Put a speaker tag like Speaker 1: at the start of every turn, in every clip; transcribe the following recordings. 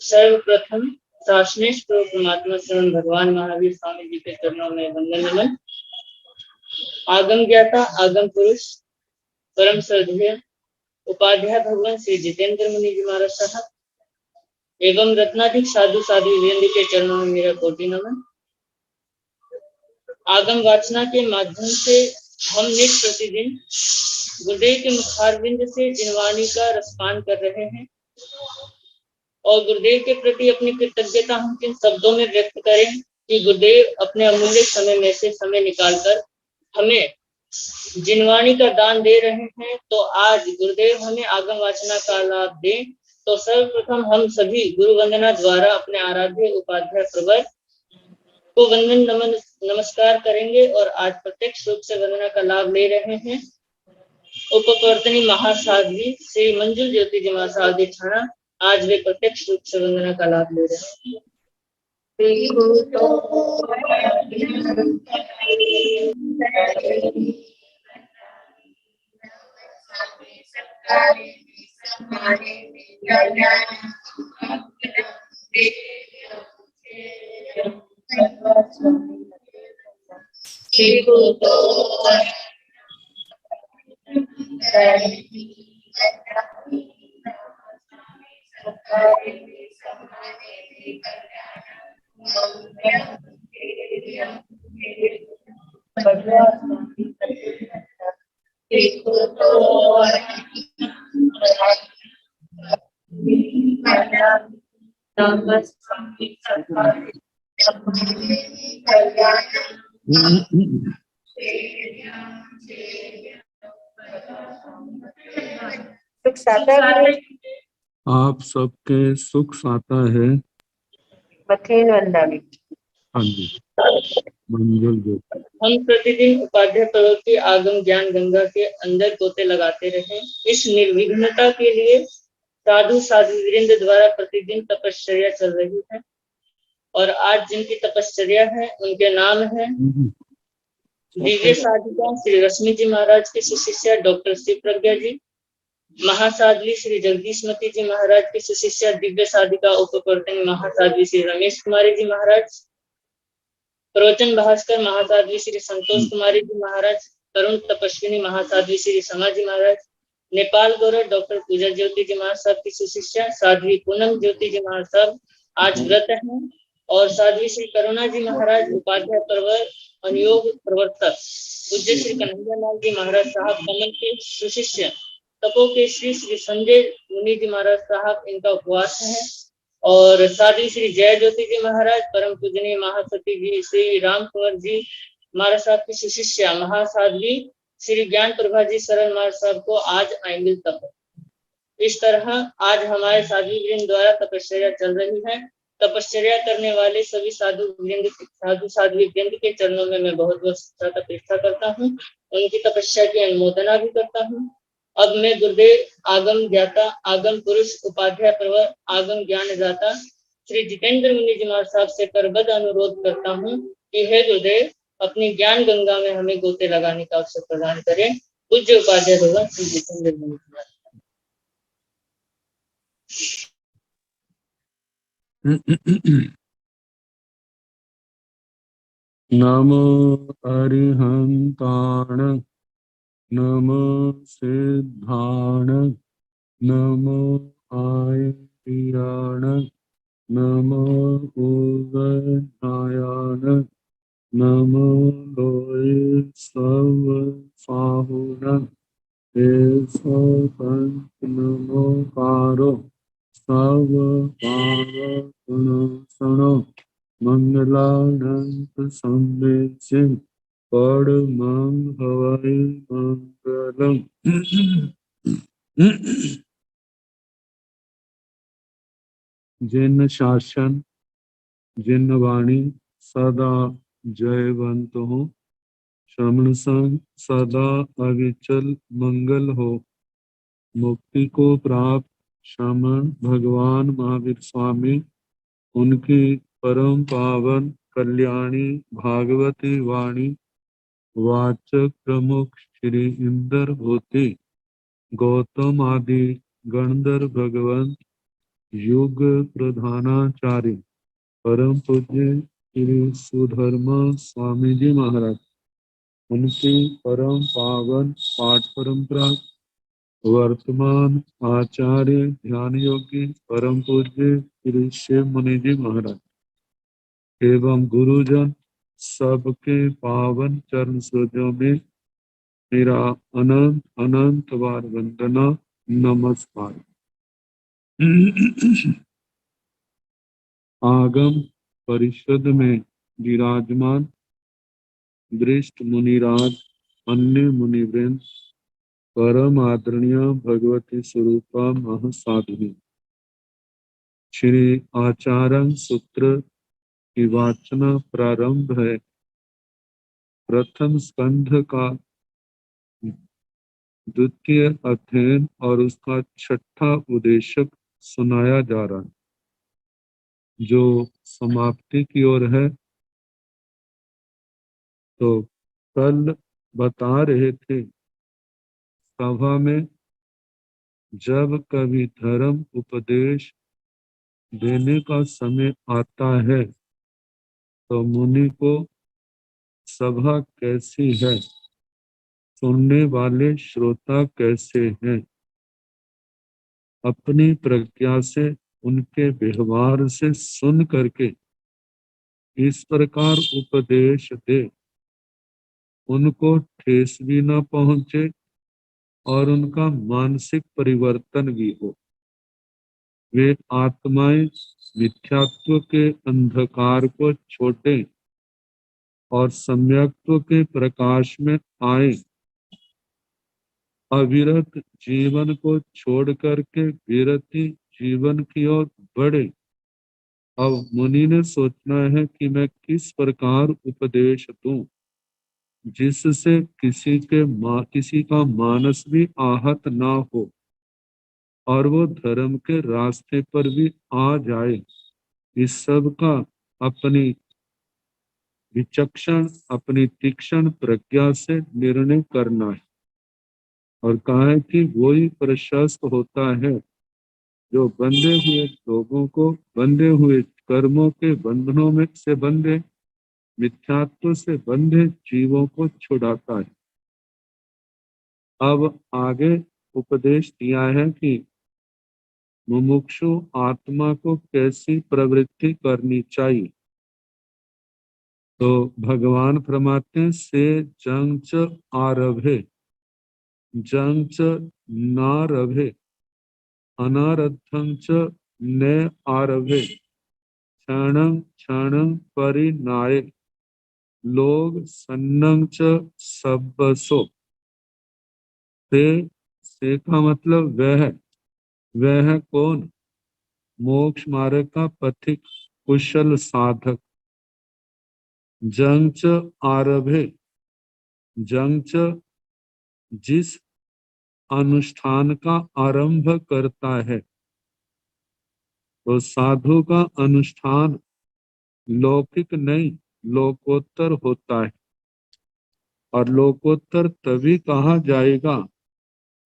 Speaker 1: सर्वप्रथम शासनेश परमात्मा स्वयं भगवान महावीर स्वामी जी के चरणों में वंदन नमन। आगम ज्ञाता आगम पुरुष परम श्रद्धेय उपाध्याय भगवान श्री जितेंद्र मुनि जी महाराज साहब एवं रत्नाधिक साधु साधु वृंद के चरणों में मेरा कोटि नमन। आगम वाचना के माध्यम से हम नित प्रतिदिन गुरुदेव के मुखारविंद से जिनवाणी का रसपान कर रहे हैं और गुरुदेव के प्रति अपनी कृतज्ञता हम किन शब्दों में व्यक्त करें कि गुरुदेव अपने अमूल्य समय में से समय निकालकर हमें जिनवाणी का दान दे रहे हैं। तो आज गुरुदेव हमें आगम वाचना का लाभ दें। तो सर्वप्रथम हम सभी गुरु वंदना द्वारा अपने आराध्य उपाध्याय प्रवर को वंदन नमन नमस्कार करेंगे और आज प्रत्यक्ष रूप से वंदना का लाभ ले रहे हैं उपवर्तनी महासाध्वी श्री मंजुल ज्योति जी महासाध्वी छाना। आज वे प्रत्यक्ष रूप से वंदना का लाभ ले रहे हैं।
Speaker 2: आप सबके सुख साता है। हाँ जी, मंजुल ज्योति।
Speaker 1: हम प्रतिदिन उपाध्याय प्रवर की आगम ज्ञान गंगा के अंदर गोते लगाते रहे। इस निर्विघ्नता के लिए साधु साधु वृंद द्वारा प्रतिदिन तपश्चर्या चल रही है और आज जिनकी तपश्चर्या है उनके नाम है दिव्य साधिका श्री रश्मि जी महाराज के शिष्या डॉक्टर शिव प्रज्ञा जी, महासाध्वी श्री जगदीशमती जी महाराज के शिष्या दिव्य साधिका उपवर्तनी महासाध्वी श्री रमेश कुमारी जी महाराज, प्रवचन भास्कर महासाध्वी श्री संतोष कुमारी जी महाराज, तरुण तपस्विनी महासाध्वी श्री समा जी महाराज, नेपाल गौरव डॉक्टर पूजा ज्योति जी महाराज साहब की शिष्या साध्वी पूनम ज्योति जी महाराज साहब आज व्रत है और साध्वी श्री करुणा जी महाराज उपाध्याय प्रवर अनुयोग प्रवर्तक पूज्य श्री कन्हैया लाल जी महाराज साहब कमल के सुशिष्य तपो के श्री श्री संजय मुनि जी महाराज साहब इनका उपवास है और साध्वी श्री जय ज्योति जी महाराज परम पूजनीय महासती जी श्री राम कुंवर जी महाराज साहब की सुशिष्या महासाध्वी श्री ज्ञान प्रभा जी सरल महाराज साहब को आज आएंगे तप। इस तरह आज हमारे साधु वृंद द्वारा तपश्चर्या चल रही है। तपश्चर्या करने वाले सभी साधु साध्वी वृंद के चरणों में मैं बहुत बहुत अपेक्षा करता हूँ, उनकी तपस्या की अनुमोदना भी करता हूँ। अब मैं गुरुदेव आगम ज्ञाता आगम पुरुष उपाध्याय प्रवर आगम ज्ञान दाता श्री जितेंद्र मुनि जी महाराज साहब से करबद्ध अनुरोध करता हूँ कि हे गुरुदेव अपनी ज्ञान गंगा में हमें गोते लगाने का अवसर प्रदान करें। पूज्य उपाध्याय भगवान श्री जितेंद्र मुनि जी महाराज।
Speaker 2: नमो अरिहंताण नमो सिद्धाण नमो आयर्याण नमो उदयनायान नमो लोये सब साहुण नमो कारो सब पावनो मंगलानंत संदेश परमं हवै मंगलम। जिन शासन जिन वाणी सदा जयवंत हो, श्रवण संग सदा अविचल मंगल हो। मुक्ति को प्राप्त श्रमण भगवान महावीर स्वामी उनकी परम पावन कल्याणी भागवती वाणी वाचक प्रमुख श्री इंद्र होते गौतम आदि गणधर भगवंत युग प्रधानाचार्य परम पूज्य श्री सुधर्मा स्वामी जी महाराज, उनकी परम पावन पाठ परंपरा वर्तमान आचार्य ध्यान योगी परम पूज्य श्री शिव मुनि जी महाराज एवं गुरुजन सबके पावन चरण सरोजों में मेरा अनंत अनंत बार वंदना नमस्कार। आगम परिषद में विराजमान वरिष्ठ मुनिराज, अन्य मुनिवृंद, परम आदरणीय भगवती स्वरूपा महासाध्वी, श्री आचार्य सूत्र की वाचना प्रारंभ है। प्रथम स्कंध का द्वितीय अध्ययन और उसका छठा उद्देशक सुनाया जा रहा है, जो समाप्ति की ओर है। तो कल बता रहे थे सभा में, जब कभी धर्म उपदेश देने का समय आता है तो मुनि को सभा कैसी है, सुनने वाले श्रोता कैसे हैं, अपनी प्रज्ञा से उनके व्यवहार से सुन करके इस प्रकार उपदेश दे, उनको ठेस भी न पहुंचे और उनका मानसिक परिवर्तन भी हो। वे आत्माएं मिथ्यात्व के अंधकार को छोड़े और सम्यक्त्व के प्रकाश में आए, अविरत जीवन को छोड़ करके विरति जीवन की ओर बढ़े। अब मुनि ने सोचना है कि मैं किस प्रकार उपदेश दूं जिससे किसी का मानस भी आहत ना हो और वो धर्म के रास्ते पर भी आ जाए। इस सब का अपनी विचक्षण, अपनी तीक्ष्ण प्रज्ञा से निर्णय करना है। और कहा है कि वही प्रशस्त होता है जो बंधे हुए लोगों को बंधे हुए कर्मों के बंधनों में से बंधे, मिथ्यात्व से बंधे जीवों को छुड़ाता है। अब आगे उपदेश दिया है कि मुमुक्षु आत्मा को कैसी प्रवृत्ति करनी चाहिए। तो भगवान फरमाते हैं, से जंग च आरभे जंग च नारभे अनारद्धं च न आरभे क्षणं क्षणं परिनाये लोग सन्नं च सब्बसो। से का मतलब वह कौन? मोक्ष मार्ग का पथिक, कुशल साधक। जंग च आरभे, जंग च जिस अनुष्ठान का आरंभ करता है, तो साधु का अनुष्ठान लौकिक नहीं लोकोत्तर होता है। और लोकोत्तर तभी कहा जाएगा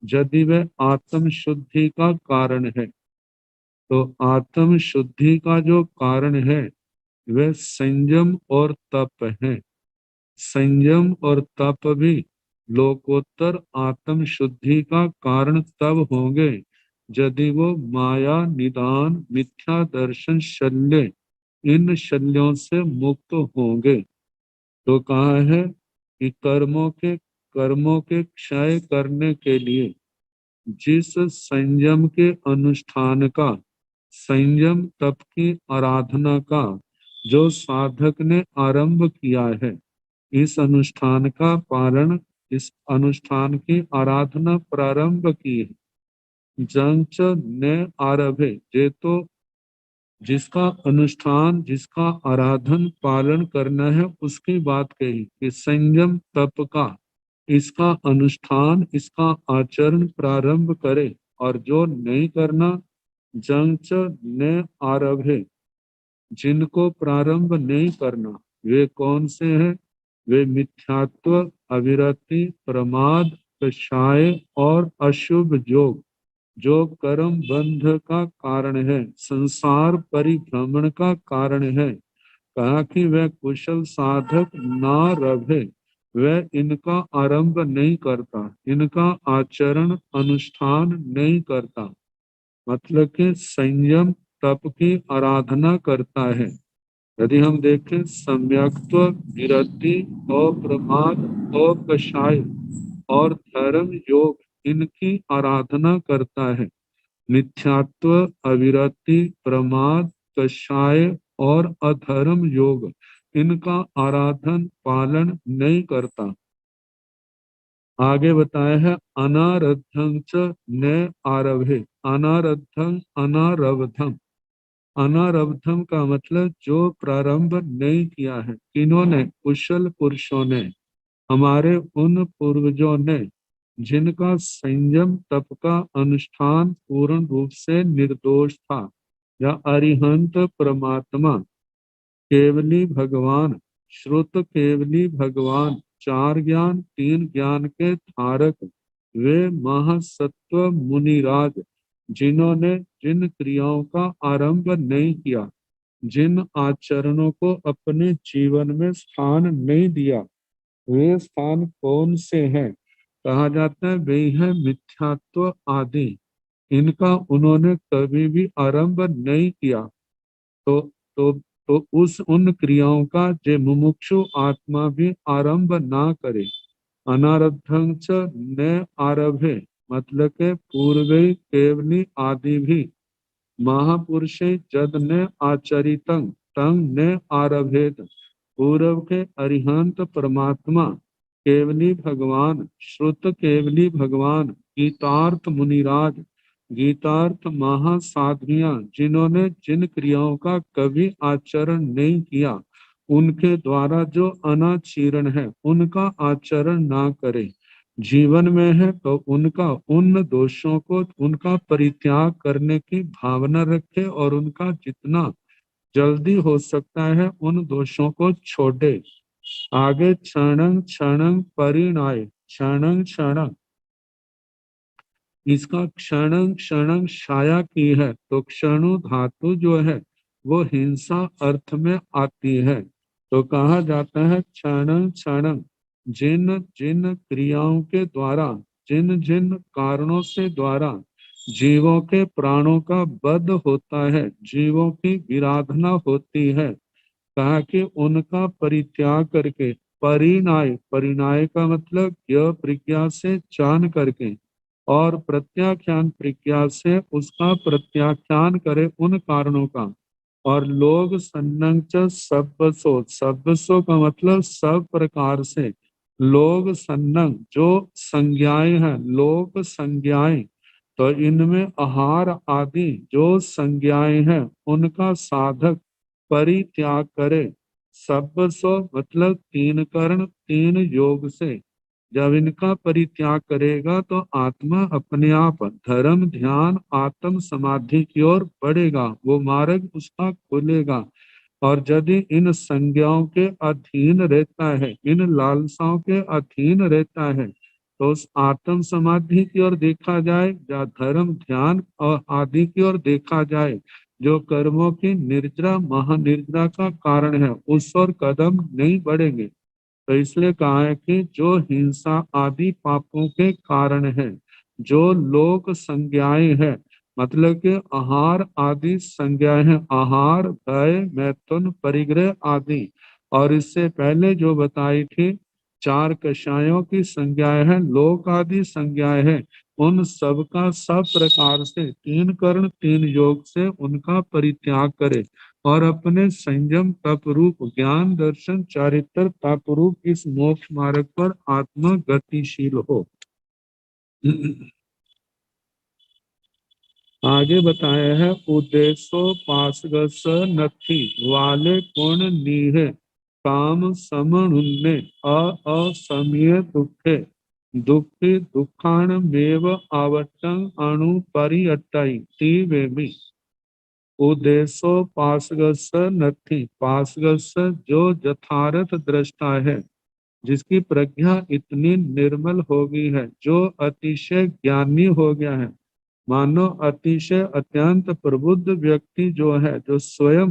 Speaker 2: यदि वह आत्म शुद्धि का कारण है। तो आत्म शुद्धि का जो कारण है वह संयम और तप है। संयम और तप भी लोकोत्तर आत्म शुद्धि का कारण तब होंगे यदि वो माया, निदान, मिथ्या दर्शन, शल्य, इन शल्यों से मुक्त होंगे। तो कहा है कि कर्मों के क्षय करने के लिए जिस संयम के अनुष्ठान का, संयम तप की आराधना का जो साधक ने आरंभ किया है, इस अनुष्ठान का पालन, इस अनुष्ठान की आराधना प्रारंभ की है। जंच न आरभे, ये तो जिसका अनुष्ठान, जिसका आराधन पालन करना है उसकी बात कही कि संयम तप का इसका अनुष्ठान, इसका आचरण प्रारंभ करे। और जो नहीं करना, जंच न आरभे, जिनको प्रारंभ नहीं करना, वे कौन से हैं? वे मिथ्यात्व, अविरति, प्रमाद, कषाय और अशुभ योग, जो कर्म बंध का कारण है, संसार परिभ्रमण का कारण है, कहा कि वह कुशल साधक ना रहे, वह इनका आरंभ नहीं करता, इनका आचरण अनुष्ठान नहीं करता, मतलब कि संयम तप की आराधना करता है। यदि हम देखें सम्यक्त्व, विरति, अप्रमाद, अकषाय और धर्म योग, इनकी आराधना करता है। मिथ्यात्व, अविरति, प्रमाद, कषाय और अधर्म योग, इनका आराधन पालन नहीं करता। आगे बताया है अनारब्धं च न आरभे, अनारब्धं अनारब्धम। अनारब्धम का मतलब जो प्रारंभ नहीं किया है, किन्होंने? कुशल पुरुषों ने, हमारे उन पूर्वजों ने, जिनका संयम तप का अनुष्ठान पूर्ण रूप से निर्दोष था, या अरिहंत परमात्मा, केवली भगवान, श्रुत केवली भगवान, चार ज्ञान तीन ज्ञान के धारक, वे महासत्व मुनिराज, जिन्होंने जिन क्रियाओं का आरंभ नहीं किया, जिन आचरणों को अपने जीवन में स्थान नहीं दिया, वे स्थान कौन से हैं? कहा जाता है वे है मिथ्यात्व आदि, इनका उन्होंने कभी भी आरंभ नहीं किया। तो तो तो उस उन क्रियाओं का जे मुमुक्षु आत्मा भी आरंभ ना करे। अनारब्धं च न आरभे, मतलब के पूर्वे केवली आदि भी, महापुरुषे जद न आचरितं तं न आरभेत, पूर्व के अरिहंत परमात्मा, केवली भगवान, श्रुत केवली भगवान, गीतार्थ मुनिराज, गीतार्थ महासाध्वियां, जिन्होंने जिन क्रियाओं का कभी आचरण नहीं किया, उनके द्वारा जो अनाचरण है उनका आचरण ना करे। जीवन में है तो उनका उन दोषों को, उनका परित्याग करने की भावना रखे और उनका जितना जल्दी हो सकता है उन दोषों को छोड़े। आगे क्षणं क्षणं परिणाय, क्षणं क्षणं, इसका क्षणं क्षणं छाया की है, तो क्षणु धातु जो है वो हिंसा अर्थ में आती है। तो कहा जाता है क्षणं क्षणं, जिन जिन क्रियाओं के द्वारा, जिन जिन कारणों से द्वारा जीवों के प्राणों का वध होता है, जीवों की विराधना होती है, कहा कि उनका परित्याग करके, परिणाय, परिणाय का मतलब यह प्रज्ञा से जान करके, और प्रत्याख्यान प्रज्ञा से उसका प्रत्याख्यान करे उन कारणों का। और लोग सन्नंच सब्बसो, सब्बसो का मतलब सब प्रकार से, लोग सन्नंग जो संज्ञाएं हैं, लोग संज्ञाएं, तो इनमें आहार आदि जो संज्ञाएं हैं उनका साधक परित्याग करे। सब्बसो मतलब तीन कर्ण तीन योग से जब इनका परित्याग करेगा तो आत्मा अपने आप धर्म ध्यान आत्म समाधि की ओर बढ़ेगा, वो मार्ग उसका खुलेगा। और यदि इन संज्ञाओं के अधीन रहता है, इन लालसाओं के अधीन रहता है, तो उस आत्म समाधि की ओर देखा जाए या धर्म ध्यान और आदि की ओर देखा जाए, जो कर्मों की निर्जरा महानिर्जरा का कारण है, उस ओर कदम नहीं बढ़ेंगे। तो इसलिए कहा है कि जो हिंसा आदि पापों के कारण है, जो लोक संज्ञाएं है, मतलब कि आहार आदि संज्ञाएं हैं, आहार भय मैथुन परिग्रह आदि, और इससे पहले जो बताई थी चार कषायों की संज्ञाएं हैं, लोक आदि संज्ञाएं हैं, उन सब का सब प्रकार से तीन कर्ण तीन योग से उनका परित्याग करे और अपने संयम तप रूप ज्ञान दर्शन चारित्र तप रूप इस मोक्ष मार्ग पर आत्मा गतिशील हो। आगे बताया है उद्देश्यो पासगस नथी वाले पूर्ण नीहे काम समनुन्ने असमय दुखे दुखी दुखान मेव आवटं अणु परियट्टई तीवेमि। उद्देश्यो पासगस नथी, पासगस जो यथार्थ दृष्टा है, जिसकी प्रज्ञा इतनी निर्मल हो गई है, जो अतिशय ज्ञानी हो गया है, मानो अतिशय अत्यंत प्रबुद्ध व्यक्ति जो है, जो स्वयं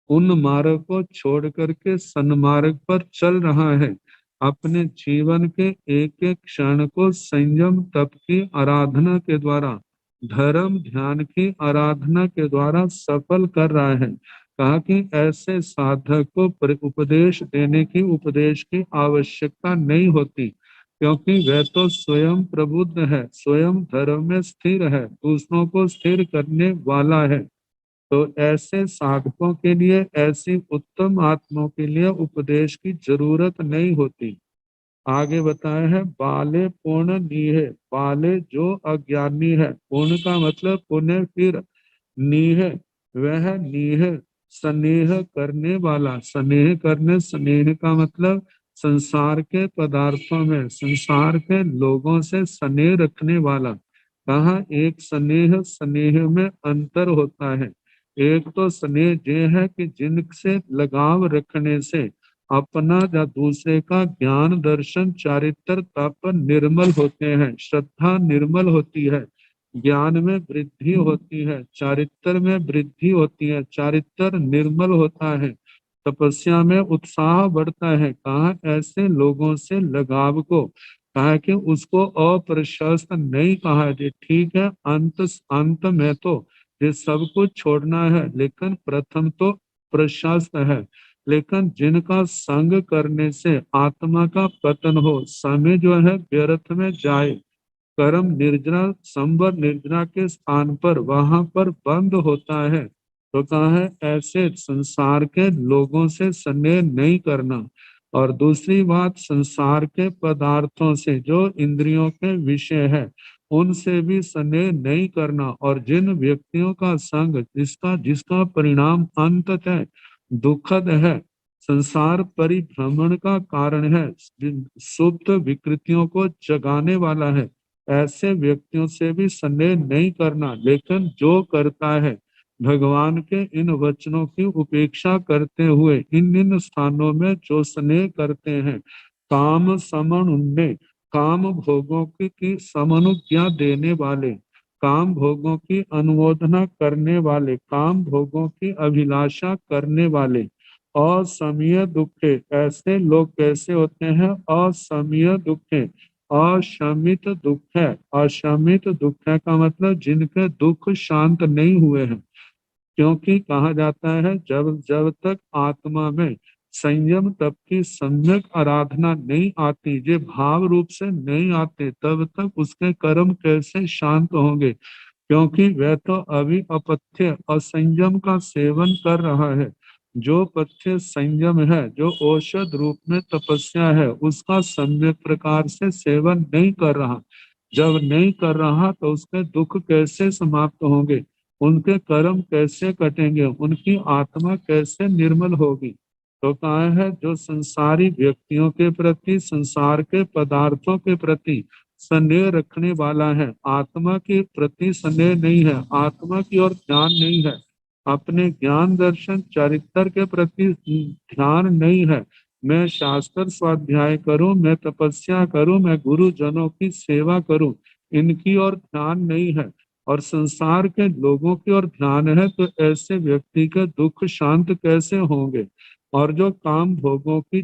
Speaker 2: उन मार्ग को छोड़ करके सन्मार्ग पर चल रहा है, अपने जीवन के एक एक क्षण को संयम तप की आराधना के द्वारा, धर्म ध्यान की आराधना के द्वारा सफल कर रहा है। कहा कि ऐसे साधक को उपदेश देने की, उपदेश की आवश्यकता नहीं होती, क्योंकि वह तो स्वयं प्रबुद्ध है, स्वयं धर्म में स्थिर है, दूसरों को स्थिर करने वाला है। तो ऐसे साधकों के लिए, ऐसी उत्तम आत्माओं के लिए उपदेश की जरूरत नहीं होती। आगे बताया है, बाले पूर्ण नीहे, बाले जो अज्ञानी है, पूर्ण का मतलब पुण्य, फिर नीह, वह नीह स्नेह करने वाला, स्नेह करने, स्नेह का मतलब संसार के पदार्थों में, संसार के लोगों से स्नेह रखने वाला। कहा एक स्नेह, स्नेह में अंतर होता है। एक तो स्नेह ये है कि जिनसे लगाव रखने से अपना या दूसरे का ज्ञान दर्शन चारित्र तप निर्मल होते हैं, श्रद्धा निर्मल होती है, ज्ञान में वृद्धि होती है, चारित्र में वृद्धि होती है, चारित्र निर्मल होता है, तपस्या में उत्साह बढ़ता है। कहा ऐसे लोगों से लगाव को, कहा कि उसको अप्रशस्त नहीं कहा जे ठीक है, अंत अंत में तो ये सब कुछ छोड़ना है, लेकिन प्रथम तो प्रशस्त है। लेकिन जिनका संग करने से आत्मा का पतन हो, समय जो है व्यर्थ में जाए, कर्म निर्जना, संवर निर्जना के स्थान पर वहां पर बंद होता है, तो कहा है ऐसे संसार के लोगों से स्नेह नहीं करना। और दूसरी बात, संसार के पदार्थों से जो इंद्रियों के विषय है, उनसे भी स्नेह नहीं करना। और जिन व्यक्तियों का संग, जिसका जिसका परिणाम अंततः दुखद है, संसार परिभ्रमण का कारण है, सुप्त विकृतियों को जगाने वाला है, ऐसे व्यक्तियों से भी स्नेह नहीं करना। लेकिन जो करता है, भगवान के इन वचनों की उपेक्षा करते हुए इन इन स्थानों में जो स्नेह करते हैं, काम समन उन्ने, काम भोगों की समनुज्ञा देने वाले, काम भोगों की अनुमोदना करने वाले, काम भोगों की अभिलाषा करने वाले, असमीय दुखे, ऐसे लोग कैसे होते हैं? असमीय दुखे, अशमित दुख है। अशमित दुख है का मतलब जिनके दुख शांत नहीं हुए हैं। क्योंकि कहा जाता है जब जब तक आत्मा में संयम तप की सम्यक आराधना नहीं आती, जे भाव रूप से नहीं आते, तब तक उसके कर्म कैसे शांत होंगे? क्योंकि वह तो अभी अपथ्य असंयम का सेवन कर रहा है। जो पथ्य संयम है, जो औषध रूप में तपस्या है, उसका सम्यक प्रकार से सेवन नहीं कर रहा। जब नहीं कर रहा तो उसके दुख कैसे समाप्त होंगे, उनके कर्म कैसे कटेंगे, उनकी आत्मा कैसे निर्मल होगी? तो कहा है जो संसारी व्यक्तियों के प्रति, संसार के पदार्थों के प्रति स्नेह रखने वाला है, आत्मा के प्रति स्नेह नहीं है, आत्मा की ओर ध्यान नहीं है, अपने ज्ञान दर्शन चरित्र के प्रति ध्यान नहीं है, मैं शास्त्र स्वाध्याय करूं, मैं तपस्या करूं, मैं गुरुजनों की सेवा करूं, इनकी ओर ध्यान नहीं है, और संसार के लोगों की ओर ध्यान है, तो ऐसे व्यक्ति के दुख शांत कैसे होंगे? और जो काम भोगों की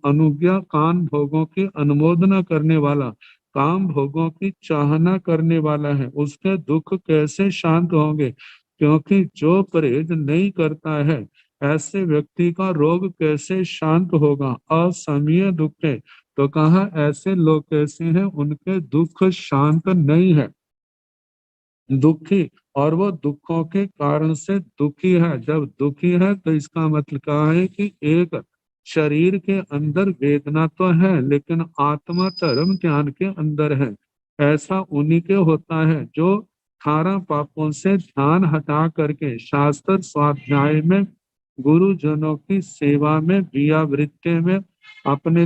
Speaker 2: अनुज्ञा, काम भोगों की अनुमोदना करने वाला, काम भोगों की चाहना करने वाला है, उसके दुख कैसे शांत होंगे? क्योंकि जो परहेज नहीं करता है, ऐसे व्यक्ति का रोग कैसे शांत होगा? असमीय दुख है। तो कहा ऐसे लोग कैसे हैं? उनके दुख शांत नहीं है, दुखी, और वो दुखों के कारण से दुखी है। जब दुखी है तो इसका मतलब क्या है कि एक शरीर के अंदर वेदना तो है, लेकिन आत्मा धर्म ध्यान के अंदर है। ऐसा उन्हीं के होता है जो 18 पापों से ध्यान हटा करके शास्त्र स्वाध्याय में, गुरुजनों की सेवा में, व्यावृत्ति में, अपने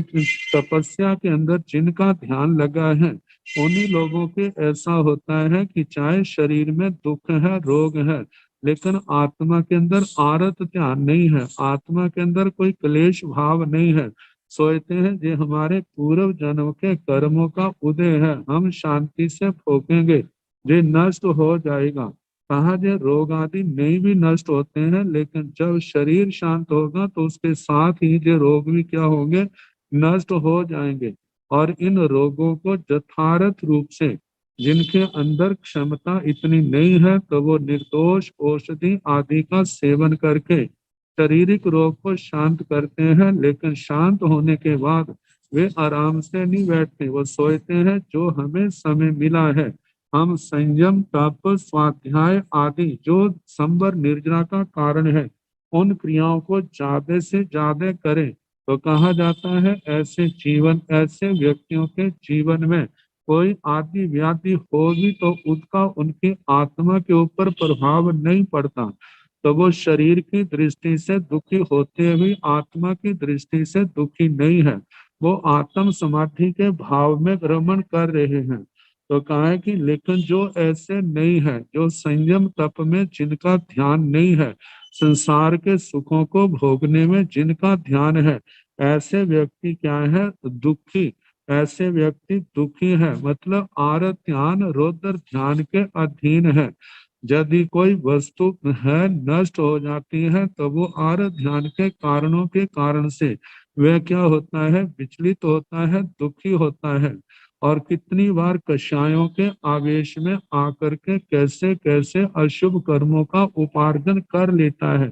Speaker 2: तपस्या के अंदर जिनका ध्यान लगा है, उन्हीं लोगों के ऐसा होता है कि चाहे शरीर में दुख है, रोग है, लेकिन आत्मा के अंदर आरत ध्यान नहीं है, आत्मा के अंदर कोई क्लेश भाव नहीं है। सोचते हैं ये हमारे पूर्व जन्म के कर्मों का उदय है, हम शांति से भोगेंगे, ये नष्ट हो जाएगा। कहा जे रोग आदि नहीं भी नष्ट होते हैं, लेकिन जब शरीर शांत होगा तो उसके साथ ही ये रोग भी क्या होंगे, नष्ट हो जाएंगे। और इन रोगों को यथार्थ रूप से जिनके अंदर क्षमता इतनी नहीं है, तो वो निर्दोष औषधि आदि का सेवन करके शारीरिक रोग को शांत करते हैं, लेकिन शांत होने के बाद वे आराम से नहीं बैठते, वो सोचते हैं जो हमें समय मिला है हम संयम तप स्वाध्याय आदि जो संवर निर्जरा का कारण है उन क्रियाओं को ज्यादा से ज्यादा करें। तो कहा जाता है ऐसे व्यक्तियों के जीवन में कोई आदि व्याधि होगी तो उसका उनकी आत्मा के ऊपर प्रभाव नहीं पड़ता। तो वो शरीर की दृष्टि से दुखी होते हुए आत्मा की दृष्टि से दुखी नहीं है, वो आत्म समाधि के भाव में भ्रमण कर रहे हैं। तो कहा है कि लेकिन जो ऐसे नहीं है, जो संयम तप में जिनका ध्यान नहीं है, संसार के सुखों को भोगने में जिनका ध्यान है, ऐसे व्यक्ति क्या है, दुखी। ऐसे व्यक्ति दुखी है, मतलब आर ध्यान रौद्र ध्यान के अधीन है। यदि कोई वस्तु है नष्ट हो जाती है तो वो आर ध्यान के कारणों के कारण से वह क्या होता है, विचलित होता है, दुखी होता है। और कितनी बार कषायों के आवेश में आकर के कैसे कैसे अशुभ कर्मों का उपार्जन कर लेता है।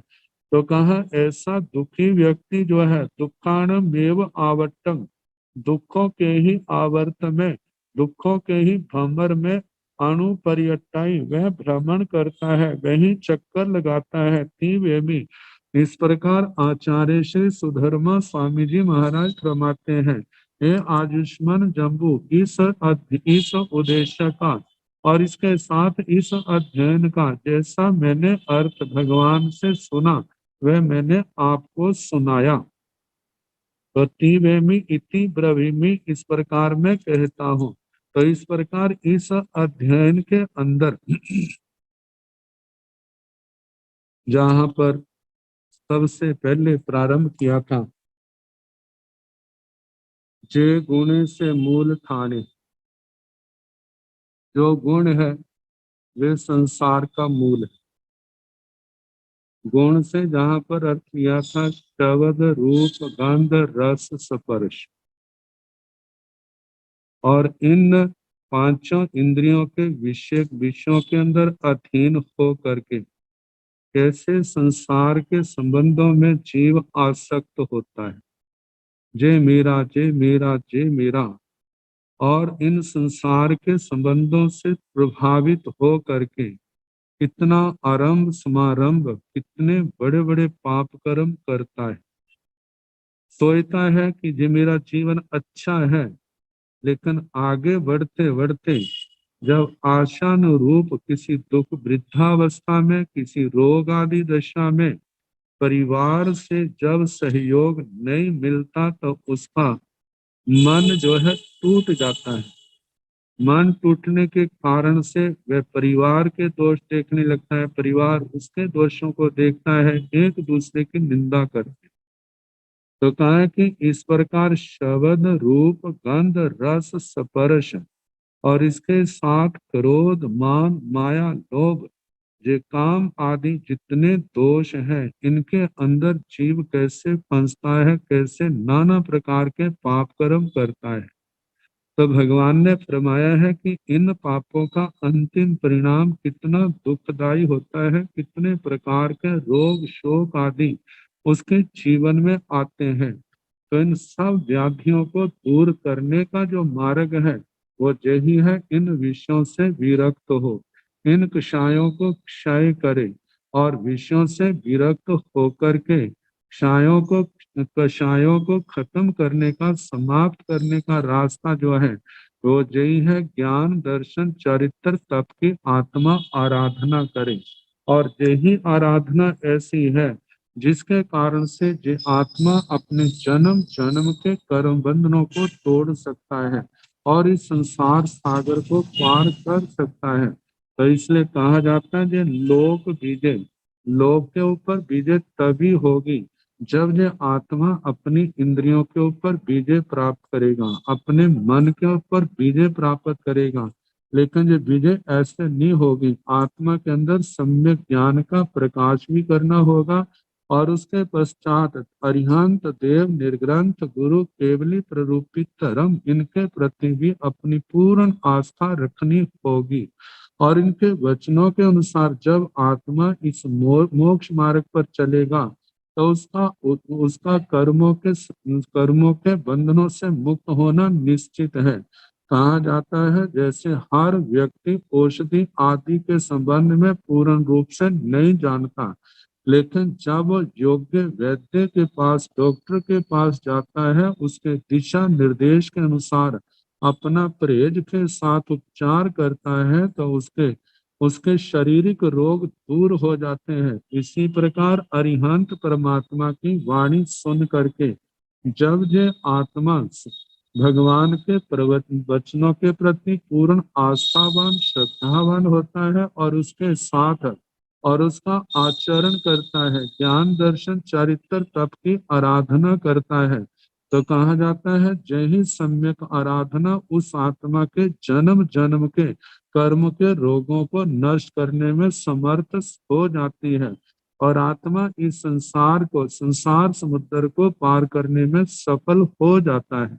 Speaker 2: तो कहा ऐसा दुखी व्यक्ति जो है दुखाणमेव आवट्टम, दुखों के ही आवर्त में, दुखों के ही भंवर में अणुपर्यटाई वह भ्रमण करता है, वही चक्कर लगाता है तीव्र। इस प्रकार आचार्य श्री सुधर्मा स्वामी जी महाराज फरमाते हैं, हे आयुष्मान जम्बू, इस उद्देश्य का और इसके साथ इस अध्ययन का जैसा मैंने अर्थ भगवान से सुना वह मैंने आपको सुनाया। तो तीवेमी इति ब्रवीमी, इस प्रकार मैं कहता हूँ। तो इस प्रकार इस अध्ययन के अंदर जहाँ पर सबसे पहले प्रारंभ किया था, जे गुण से मूल ठाने, जो गुण है वे संसार का मूल है। गुण से जहाँ पर अर्थ किया था शब्द रूप गंध रस स्पर्श, और इन पांचों इंद्रियों के विषयों के अंदर अधीन हो करके कैसे संसार के संबंधों में जीव आसक्त होता है, जे मेरा जे मेरा जे मेरा, और इन संसार के संबंधों से प्रभावित हो करके कितना आरंभ समारंभ, कितने बड़े बड़े पाप कर्म करता है। सोचता है कि ये मेरा जीवन अच्छा है, लेकिन आगे बढ़ते बढ़ते जब आशानुरूप किसी दुख वृद्धावस्था में, किसी रोग आदि दशा में परिवार से जब सहयोग नहीं मिलता तो उसका मन जो है टूट जाता है। मन टूटने के कारण से वह परिवार के दोष देखने लगता है, परिवार उसके दोषों को देखता है, एक दूसरे की निंदा करते हैं। तो कहा है कि इस प्रकार शब्द रूप गंध रस स्पर्श और इसके साथ क्रोध मान माया लोभ, ये काम आदि जितने दोष हैं, इनके अंदर जीव कैसे फंसता है, कैसे नाना प्रकार के पाप कर्म करता है। तो भगवान ने फरमाया है कि इन पापों का अंतिम परिणाम कितना दुखदाई होता है, कितने प्रकार के रोग शोक आदि उसके जीवन में आते हैं। तो इन सब व्याधियों को दूर करने का जो मार्ग है वो यही है, इन विषयों से विरक्त हो, इन कषायों को क्षय करे, और विषयों से विरक्त होकर के क्षायों को कषायों को खत्म करने का, समाप्त करने का रास्ता जो है वो यही है, ज्ञान दर्शन चरित्र तप की आत्मा आराधना करे। और यही आराधना ऐसी है जिसके कारण से जो आत्मा अपने जन्म जन्म के कर्म बंधनों को तोड़ सकता है और इस संसार सागर को पार कर सकता है। तो इसलिए कहा जाता है कि लोक विजय, लोक के ऊपर विजय तभी होगी जब ये आत्मा अपनी इंद्रियों के ऊपर विजय प्राप्त करेगा, अपने मन के ऊपर विजय प्राप्त करेगा, लेकिन ये विजय ऐसे नहीं होगी। आत्मा के अंदर सम्यक ज्ञान का प्रकाश भी करना होगा और उसके पश्चात अरिहंत देव निर्ग्रंथ गुरु केवली प्ररूपित धर्म इनके प्रति भी अपनी पूर्ण आस्था रखनी होगी। और इनके वचनों के अनुसार जब आत्मा इस मोक्ष मार्ग पर चलेगा तो उसका कर्मों के बंधनों से मुक्त होना निश्चित है। कहा जाता है जैसे हर व्यक्ति औषधि आदि के संबंध में पूर्ण रूप से नहीं जानता, लेकिन जब वो योग्य वैद्य के पास डॉक्टर के पास जाता है उसके दिशा निर्देश के अनुसार अपना परहेज के साथ उपचार करता है तो उसके उसके शारीरिक रोग दूर हो जाते हैं। इसी प्रकार अरिहंत परमात्मा की वाणी सुन करके जब ये आत्मा भगवान के वचनों के प्रति पूर्ण आस्थावान श्रद्धावान होता है और उसके साथ और उसका आचरण करता है, ज्ञान दर्शन चरित्र तप की आराधना करता है, तो कहा जाता है जय ही सम्यक आराधना उस आत्मा के जन्म जन्म के कर्म के रोगों को नष्ट करने में समर्थ हो जाती है और आत्मा इस संसार समुद्र को पार करने में सफल हो जाता है।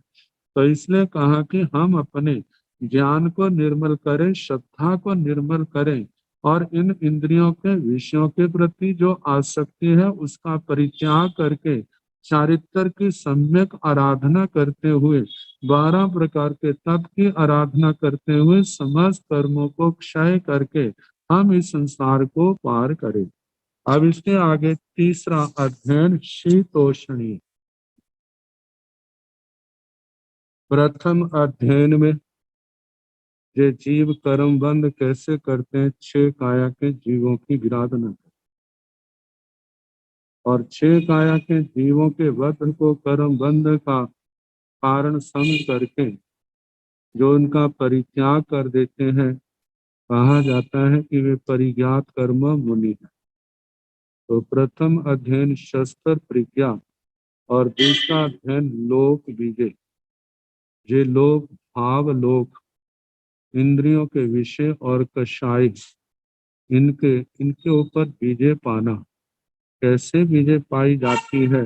Speaker 2: तो इसलिए कहा कि हम अपने ज्ञान को निर्मल करें, श्रद्धा को निर्मल करें और इन इंद्रियों के विषयों के प्रति जो आसक्ति है उसका परित्याग करके चारित्र की सम्यक आराधना करते हुए 12 प्रकार के तप की आराधना करते हुए समस्त कर्मों को क्षय करके हम इस संसार को पार करें। अब इसके आगे तीसरा अध्ययन शीतोष्णी। प्रथम अध्ययन में ये जीव कर्म बंद कैसे करते हैं, 6 काया के जीवों की विराधना करते और 6 काया के जीवों के वध को कर्म बंद का कारण समझ करके जो उनका परित्याग कर देते हैं कहा जाता है कि वे परिज्ञात कर्म मुनि है। तो प्रथम अध्ययन शस्त्र प्रज्ञा और दूसरा अध्ययन लोक विजय। ये लोक भाव लोक इंद्रियों के विषय और कषाय इनके इनके ऊपर विजय पाना। कैसे विजय पाई जाती है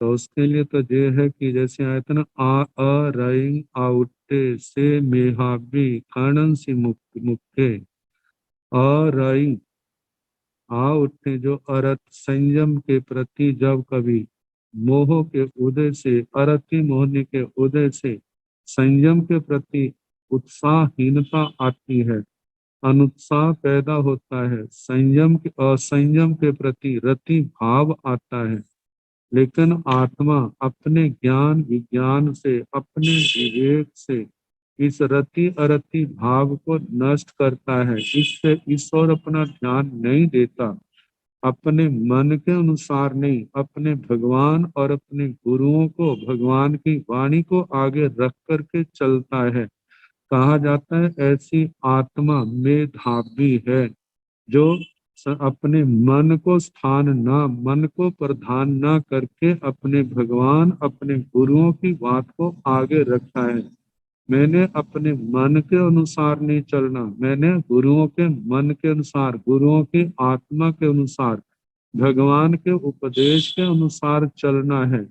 Speaker 2: तो उसके लिए तो ये है कि जैसे आया था ना आ रईंग आउटे से मेहाबी कानन से मुक्के रईंग आ उठने जो अरत संयम के प्रति जब कभी मोह के उदय से अरति मोहनी के उदय से संयम के प्रति उत्साहहीनता आती है, अनुत्साह पैदा होता है, संयम के असंयम के प्रति रति भाव आता है, लेकिन आत्मा अपने ज्ञान विज्ञान से अपने विवेक से इस रति अरति भाव को नष्ट करता है। इससे इस ओर अपना ध्यान नहीं देता, अपने मन के अनुसार नहीं, अपने भगवान और अपने गुरुओं को भगवान की वाणी को आगे रख करके चलता है। कहा जाता है ऐसी आत्मा मेधावी है जो अपने मन को मन को प्रधान ना करके अपने भगवान अपने गुरुओं की बात को आगे रखा है। मैंने अपने मन के अनुसार नहीं चलना, मैंने गुरुओं के मन के अनुसार, गुरुओं की आत्मा के अनुसार, भगवान के उपदेश के अनुसार चलना है।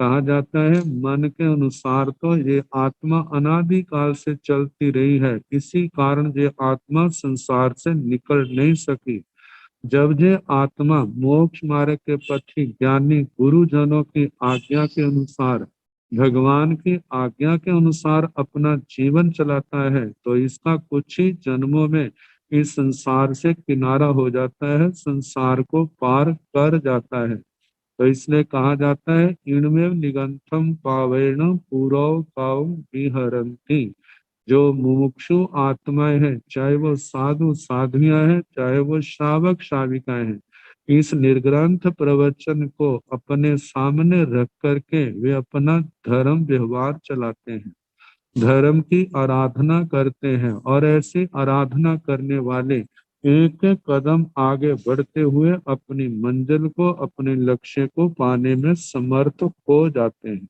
Speaker 2: कहा जाता है मन के अनुसार तो ये आत्मा अनादि काल से चलती रही है, इसी कारण ये आत्मा संसार से निकल नहीं सकी। जब ये आत्मा मोक्ष मार्ग के पथी ज्ञानी गुरुजनों की आज्ञा के अनुसार, भगवान की आज्ञा के अनुसार अपना जीवन चलाता है तो इसका कुछ ही जन्मों में इस संसार से किनारा हो जाता है, संसार को पार कर जाता है। तो इसलिए कहा जाता है इनमें निगंथम पावेण पूरव पाव विहरंती। जो मुमुक्षु आत्माएं हैं, चाहे वो साधु साधुयां हैं, चाहे वो श्रावक श्राविकाएं हैं, इस निर्ग्रंथ प्रवचन को अपने सामने रख करके वे अपना धर्म व्यवहार चलाते हैं, धर्म की आराधना करते हैं और ऐसी आराधना करने वाले एक एक कदम आगे बढ़ते हुए अपनी मंजिल को, अपने लक्ष्य को पाने में समर्थ हो जाते हैं।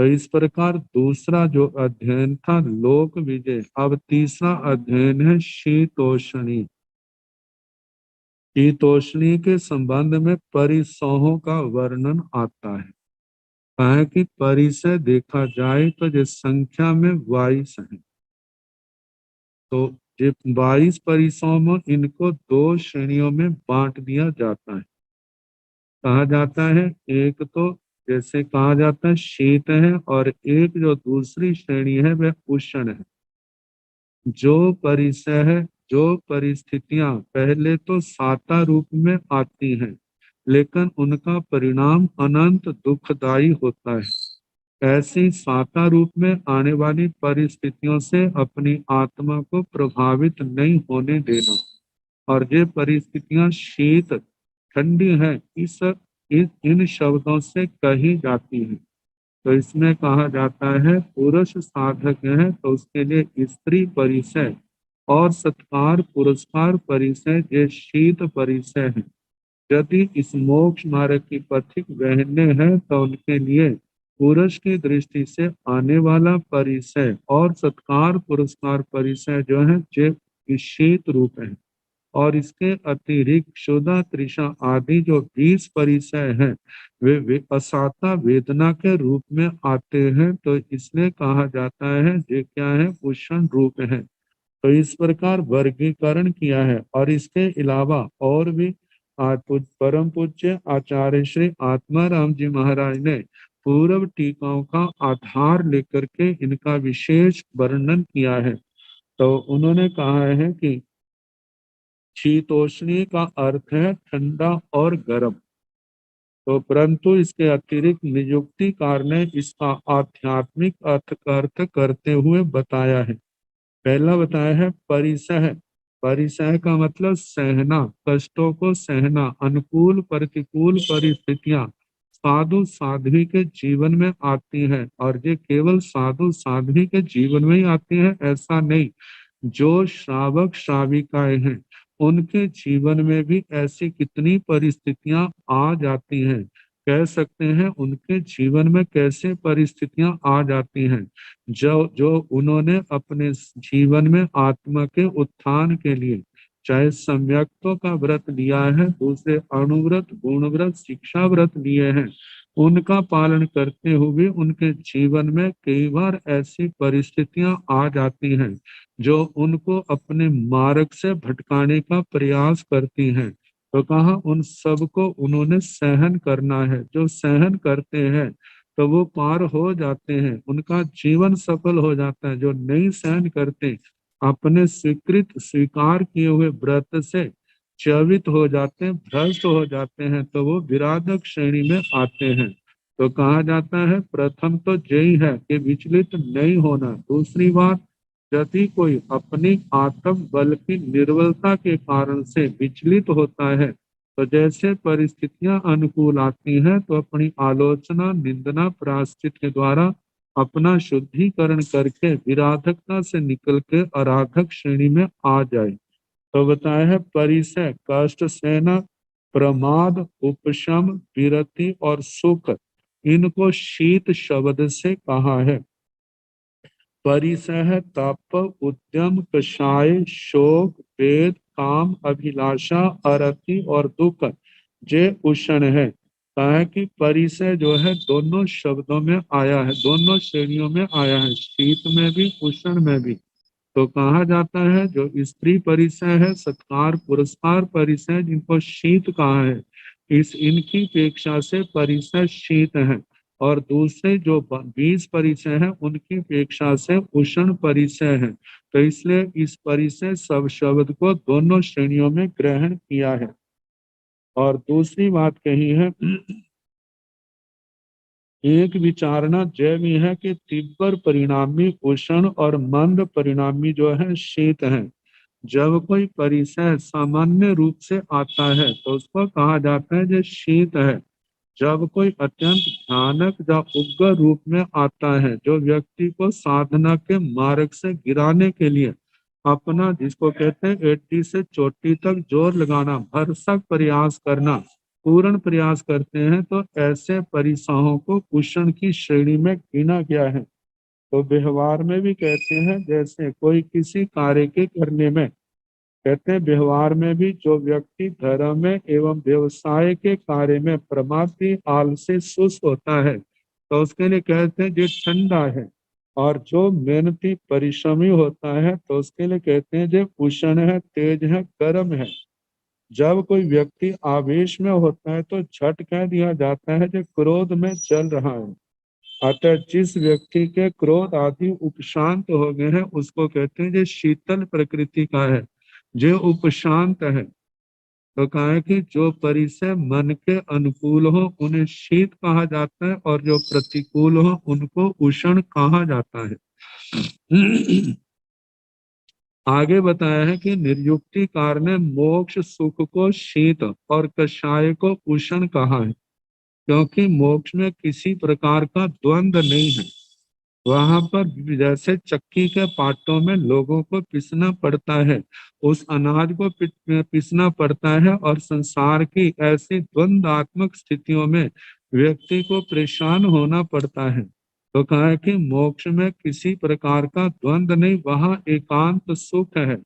Speaker 2: तो इस प्रकार दूसरा जो अध्ययन था लोक विजय, अब तीसरा अध्ययन है शीतोष्णी। शीतोष्णी के संबंध में परिसहों का वर्णन आता है। कहा कि परिसह देखा जाए तो जो संख्या में 22 है, तो ये 22 परिसहों में इनको 2 श्रेणियों में बांट दिया जाता है। कहा जाता है एक तो जैसे कहा जाता है शीत है, और एक जो दूसरी श्रेणी है वह उष्ण है। जो परिसह है, जो परिस्थितियां पहले तो साता रूप में आती हैं, लेकिन उनका परिणाम अनंत दुखदाई होता है। ऐसी साता रूप में आने वाली परिस्थितियों से अपनी आत्मा को प्रभावित नहीं होने देना। और ये परिस्थितियां शीत ठंडी है, इन शब्दों से कही जाती है। तो इसमें कहा जाता है पुरुष साधक है तो उसके लिए स्त्री परिसय और सत्कार पुरस्कार परिसय ये शीत परिसय है। यदि इस मोक्ष मार्ग की पथिक बहने हैं तो उनके लिए पुरुष की दृष्टि से आने वाला परिसय और सत्कार पुरस्कार परिसय जो है ये शीत रूप है। और इसके अतिरिक्त क्षुधा तृषा आदि जो 20 परिसय हैं वे असाता वेदना के रूप में आते हैं, तो इसलिए कहा जाता है ये क्या है, उष्ण रूप है। तो इस प्रकार वर्गीकरण किया है। और इसके अलावा और भी परम पूज्य आचार्य श्री आत्माराम जी महाराज ने पूर्व टीकाओं का आधार लेकर के इनका विशेष वर्णन किया है। तो उन्होंने कहा है कि शीतोष्णी का अर्थ है ठंडा और गर्म। तो परंतु इसके अतिरिक्त नियुक्तिकार ने इसका आध्यात्मिक अर्थ करते हुए बताया है। पहला बताया है परिसह। परिसह का मतलब सहना, कष्टों को सहना, अनुकूल प्रतिकूल परिस्थितियां साधु साध्वी के जीवन में आती हैं। और ये केवल साधु साध्वी के जीवन में ही आती है ऐसा नहीं, जो श्रावक श्राविकाएं हैं उनके जीवन में भी ऐसी कितनी परिस्थितियां आ जाती हैं। कह सकते हैं उनके जीवन में कैसे परिस्थितियां आ जाती हैं जो जो उन्होंने अपने जीवन में आत्मा के उत्थान के लिए चाहे सम्यक्तों का व्रत लिया है, दूसरे अणुव्रत गुण व्रत शिक्षा व्रत लिए हैं, उनका पालन करते हुए उनके जीवन में कई बार ऐसी परिस्थितियां आ जाती हैं जो उनको अपने मार्ग से भटकाने का प्रयास करती हैं। तो कहा उन सब को उन्होंने सहन करना है। जो सहन करते हैं तो वो पार हो जाते हैं, उनका जीवन सफल हो जाता है। जो नहीं सहन करते, अपने स्वीकृत स्वीकार किए हुए व्रत से च्यवित हो जाते हैं, भ्रष्ट हो जाते हैं, तो वो विराधक श्रेणी में आते हैं। तो कहा जाता है प्रथम तो यही है कि विचलित नहीं होना। दूसरी बात, यदि कोई अपनी आत्म बल की निर्बलता के कारण से विचलित होता है तो जैसे परिस्थितियां अनुकूल आती हैं तो अपनी आलोचना निंदना प्रायश्चित के द्वारा अपना शुद्धिकरण करके विराधकता से निकल के आराधक श्रेणी में आ जाए। तो बताया है परिसय कष्ट सेना, प्रमाद, उपशम, विरति और सुख, इनको शीत शब्द से कहा है। परिसह तप उद्यम कषाय शोक वेद काम अभिलाषा अरति और दुख जे उष्ण है। कहा कि परिसय जो है दोनों शब्दों में आया है, दोनों श्रेणियों में आया है, शीत में भी उष्ण में भी। तो कहा जाता है जो स्त्री परिसय है, सत्कार पुरस्कार परिसय जिनको शीत कहा है, इनकी अपेक्षा से परिसय शीत है। और दूसरे जो 20 परिसय है उनकी अपेक्षा से उष्ण परिसय है। तो इसलिए इस परिसय सब शब्द को दोनों श्रेणियों में ग्रहण किया है। और दूसरी बात कही है एक विचारणा जय में है कि तीव्र परिणामी उष्ण और मंद परिणामी जो है शीत है। जब कोई परिसय सामान्य रूप से आता है तो उसको कहा जाता है जो शीत है। जब कोई अत्यंत भयानक या उग्र रूप में आता है, जो व्यक्ति को साधना के मार्ग से गिराने के लिए अपना जिसको कहते हैं एड़ी से चोटी तक जोर लगाना, भरसक प्रयास करना, पूर्ण प्रयास करते हैं तो ऐसे परिसाहों को कुषण की श्रेणी में गिना गया है। तो व्यवहार में भी कहते हैं, जैसे कोई किसी कार्य के करने में, कहते हैं व्यवहार में भी जो व्यक्ति धर्म में एवं व्यवसाय के कार्य में प्रमादी आलसी सुस्त होता है तो उसके लिए कहते हैं जो ठंडा है, और जो मेहनती परिश्रमी होता है तो उसके लिए कहते हैं जो उष्ण है, तेज है, गर्म है। जब कोई व्यक्ति आवेश में होता है तो झट कह दिया जाता है जो क्रोध में चल रहा है। अतः जिस व्यक्ति के क्रोध आदि उपशांत हो गए हैं उसको कहते हैं जो शीतल प्रकृति का है, जो उपशांत है। तो कहा है कि जो परिसर मन के अनुकूल हो उन्हें शीत कहा जाता है, और जो प्रतिकूल हो उनको उष्ण कहा जाता है। आगे बताया है कि निर्युक्तिकार ने मोक्ष सुख को शीत और कषाय को उष्ण कहा है, क्योंकि मोक्ष में किसी प्रकार का द्वंद्व नहीं है। वहां पर जैसे चक्की के पाटों में लोगों को पीसना पड़ता है, उस अनाज को पीसना पड़ता है, और संसार की ऐसी द्वंद्वात्मक स्थितियों में व्यक्ति को परेशान होना पड़ता है। तो कहा है कि मोक्ष में किसी प्रकार का द्वंद्व नहीं, वहां एकांत सुख है।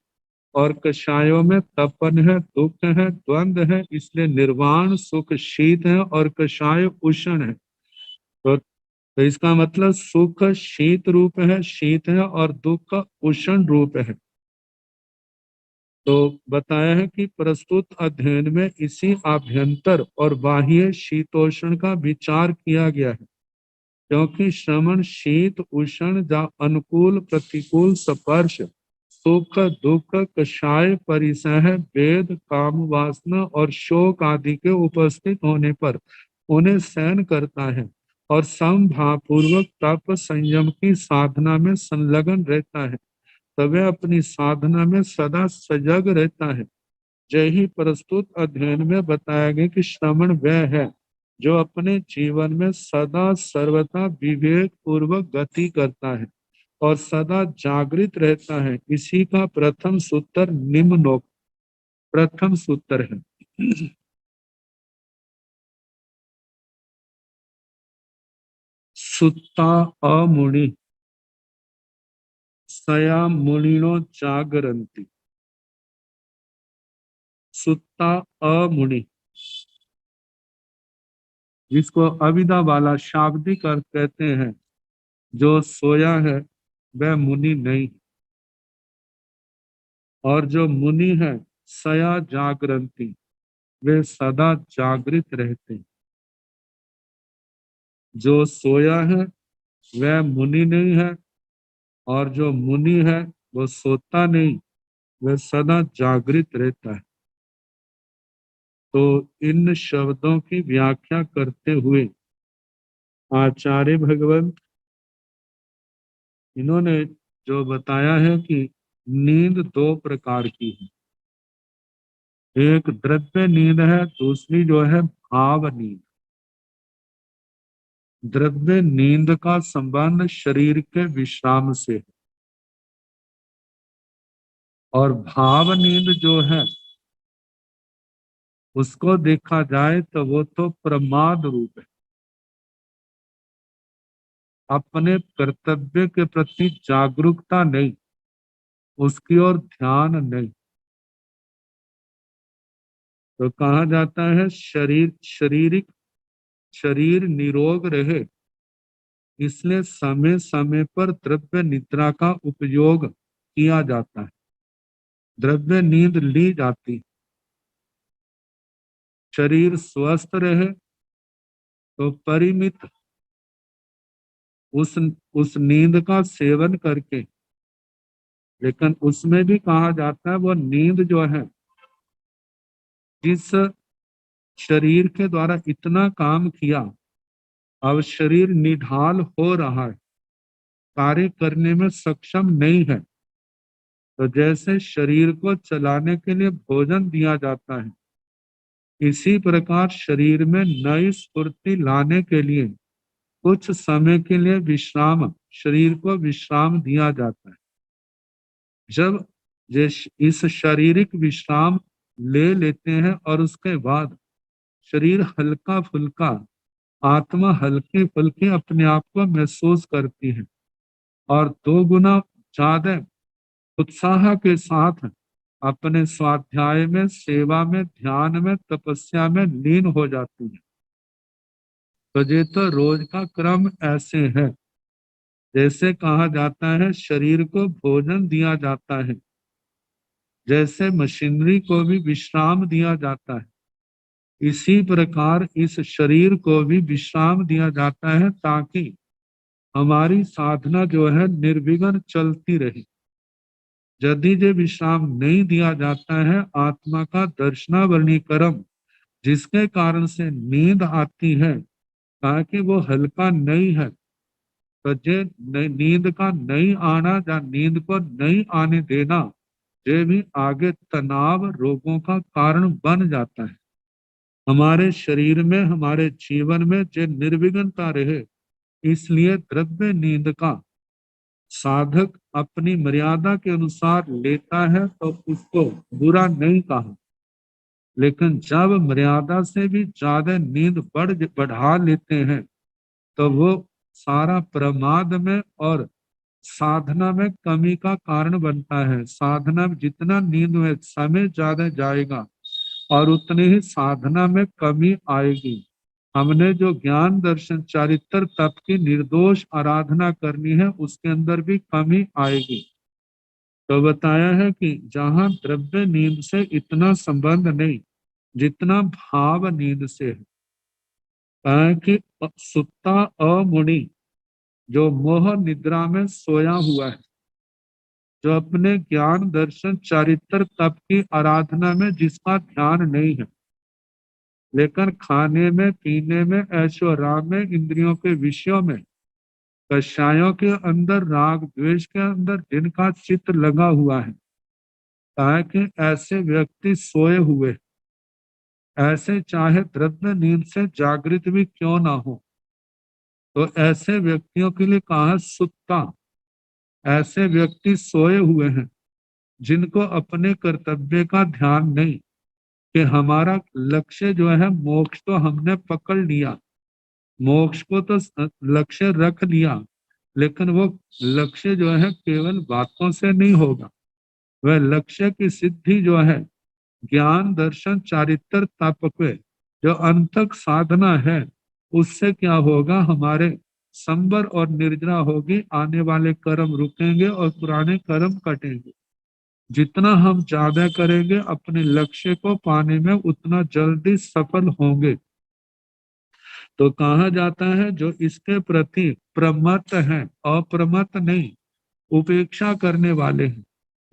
Speaker 2: और कषायों में तपन है, दुख है, द्वंद्व है, इसलिए निर्वाण सुख शीत है और कषाय उष्ण है। तो इसका मतलब सुख शीत रूप है, शीत है, और दुख उष्ण रूप है। तो बताया है कि प्रस्तुत अध्ययन में इसी आभ्यंतर और बाह्य शीतोष्ण का विचार किया गया है, क्योंकि श्रवण शीत उष्ण जा अनुकूल प्रतिकूल स्पर्श सुख दुख कषाय परिसह वेद काम वासना और शोक आदि के उपस्थित होने पर उन्हें सहन करता है, और समभावपूर्वक तप संयम की साधना में संलग्न रहता है, तब वह अपनी साधना में सदा सजग रहता है। यही प्रस्तुत अध्ययन में बताया गया कि श्रवण वह है जो अपने जीवन में सदा सर्वथा विवेक पूर्वक गति करता है और सदा जागृत रहता है। इसी का प्रथम सूत्र निम्नोक्त प्रथम सूत्र है। सुत्ता अमुनि सया मुनिनो जागरंती। सुत्ता अमुनि, जिसको अविदा वाला शाब्दिक अर्थ कहते हैं, जो सोया है वह मुनि नहीं, और जो मुनि है सया जागरंती, वे सदा जागृत रहते हैं। जो सोया है वह मुनि नहीं है, और जो मुनि है वो सोता नहीं, वह सदा जागृत रहता है। तो इन शब्दों की व्याख्या करते हुए आचार्य भगवंत इन्होंने जो बताया है कि नींद दो प्रकार की है। एक द्रव्य नींद है, दूसरी जो है भाव नींद। द्रव्य नींद का संबंध शरीर के विश्राम से है, और भाव नींद जो है उसको देखा जाए तो वो तो प्रमाद रूप है, अपने कर्तव्य के प्रति जागरूकता नहीं, उसकी ओर ध्यान नहीं। तो कहा जाता है शरीर निरोग रहे, इसलिए समय समय पर द्रव्य निद्रा का उपयोग किया जाता है, द्रव्य नींद ली जाती। शरीर स्वस्थ रहे तो परिमित उस नींद का सेवन करके, लेकिन उसमें भी कहा जाता है वो नींद जो है जिस शरीर के द्वारा इतना काम किया, अब शरीर निढाल हो रहा है, कार्य करने में सक्षम नहीं है, तो जैसे शरीर को चलाने के लिए भोजन दिया जाता है, इसी प्रकार शरीर में नई स्फूर्ति लाने के लिए कुछ समय के लिए विश्राम, शरीर को विश्राम दिया जाता है। जब इस शारीरिक विश्राम ले लेते हैं और उसके बाद शरीर हल्का फुल्का, आत्मा हल्के फुल्के अपने आप को महसूस करती है और 2 गुना ज्यादा उत्साह के साथ अपने स्वाध्याय में, सेवा में, ध्यान में, तपस्या में लीन हो जाती है। तो ये तो रोज का क्रम ऐसे है। जैसे कहा जाता है शरीर को भोजन दिया जाता है, जैसे मशीनरी को भी विश्राम दिया जाता है, इसी प्रकार इस शरीर को भी विश्राम दिया जाता है ताकि हमारी साधना जो है निर्विघ्न चलती रहे। यदि ये विश्राम नहीं दिया जाता है, आत्मा का दर्शनावरणी कर्म जिसके कारण से नींद आती है, ताकि वो हल्का नहीं है, तो ये नींद का नहीं आना या नींद को नहीं आने देना, ये भी आगे तनाव रोगों का कारण बन जाता है। हमारे शरीर में, हमारे जीवन में जो निर्विघ्नता रहे, इसलिए द्रव्य नींद का साधक अपनी मर्यादा के अनुसार लेता है तो उसको बुरा नहीं कहा, लेकिन जब मर्यादा से भी ज्यादा नींद बढ़ा लेते हैं तो वो सारा प्रमाद में और साधना में कमी का कारण बनता है। साधना में जितना नींद में समय ज्यादा जाएगा और उतनी ही साधना में कमी आएगी। हमने जो ज्ञान दर्शन चारित्र तप की निर्दोष आराधना करनी है, उसके अंदर भी कमी आएगी। तो बताया है कि जहां द्रव्य नींद से इतना संबंध नहीं जितना भाव नींद से है। कि सुत्ता अमुनि जो मोह निद्रा में सोया हुआ है, जो अपने ज्ञान दर्शन चारित्र तप की आराधना में जिसका ध्यान नहीं है, लेकिन खाने में, पीने में, ऐशो आराम में, इंद्रियों के विषयों में, कषायों के अंदर, राग द्वेष के अंदर जिनका चित्त लगा हुआ है, ताकि ऐसे व्यक्ति सोए हुए, ऐसे चाहे द्रव्य नींद से जागृत भी क्यों ना हो, तो ऐसे व्यक्तियों के लिए कहा सुत्ता। ऐसे व्यक्ति सोए हुए हैं जिनको अपने कर्तव्य का ध्यान नहीं, कि हमारा लक्ष्य जो है मोक्ष तो हमने पकड़ लिया, मोक्ष को तो लक्ष्य रख लिया, लेकिन वो लक्ष्य जो है केवल बातों से नहीं होगा। वह लक्ष्य की सिद्धि जो है ज्ञान दर्शन चारित्र तप पे जो अंतक साधना है, उससे क्या होगा, हमारे संबर और निर्जरा होगी, आने वाले कर्म रुकेंगे और पुराने कर्म कटेंगे। जितना हम ज्यादा करेंगे अपने लक्ष्य को पाने में, उतना जल्दी सफल होंगे। तो कहा जाता है जो इसके प्रति प्रमत्त है, अप्रमत्त नहीं, उपेक्षा करने वाले हैं,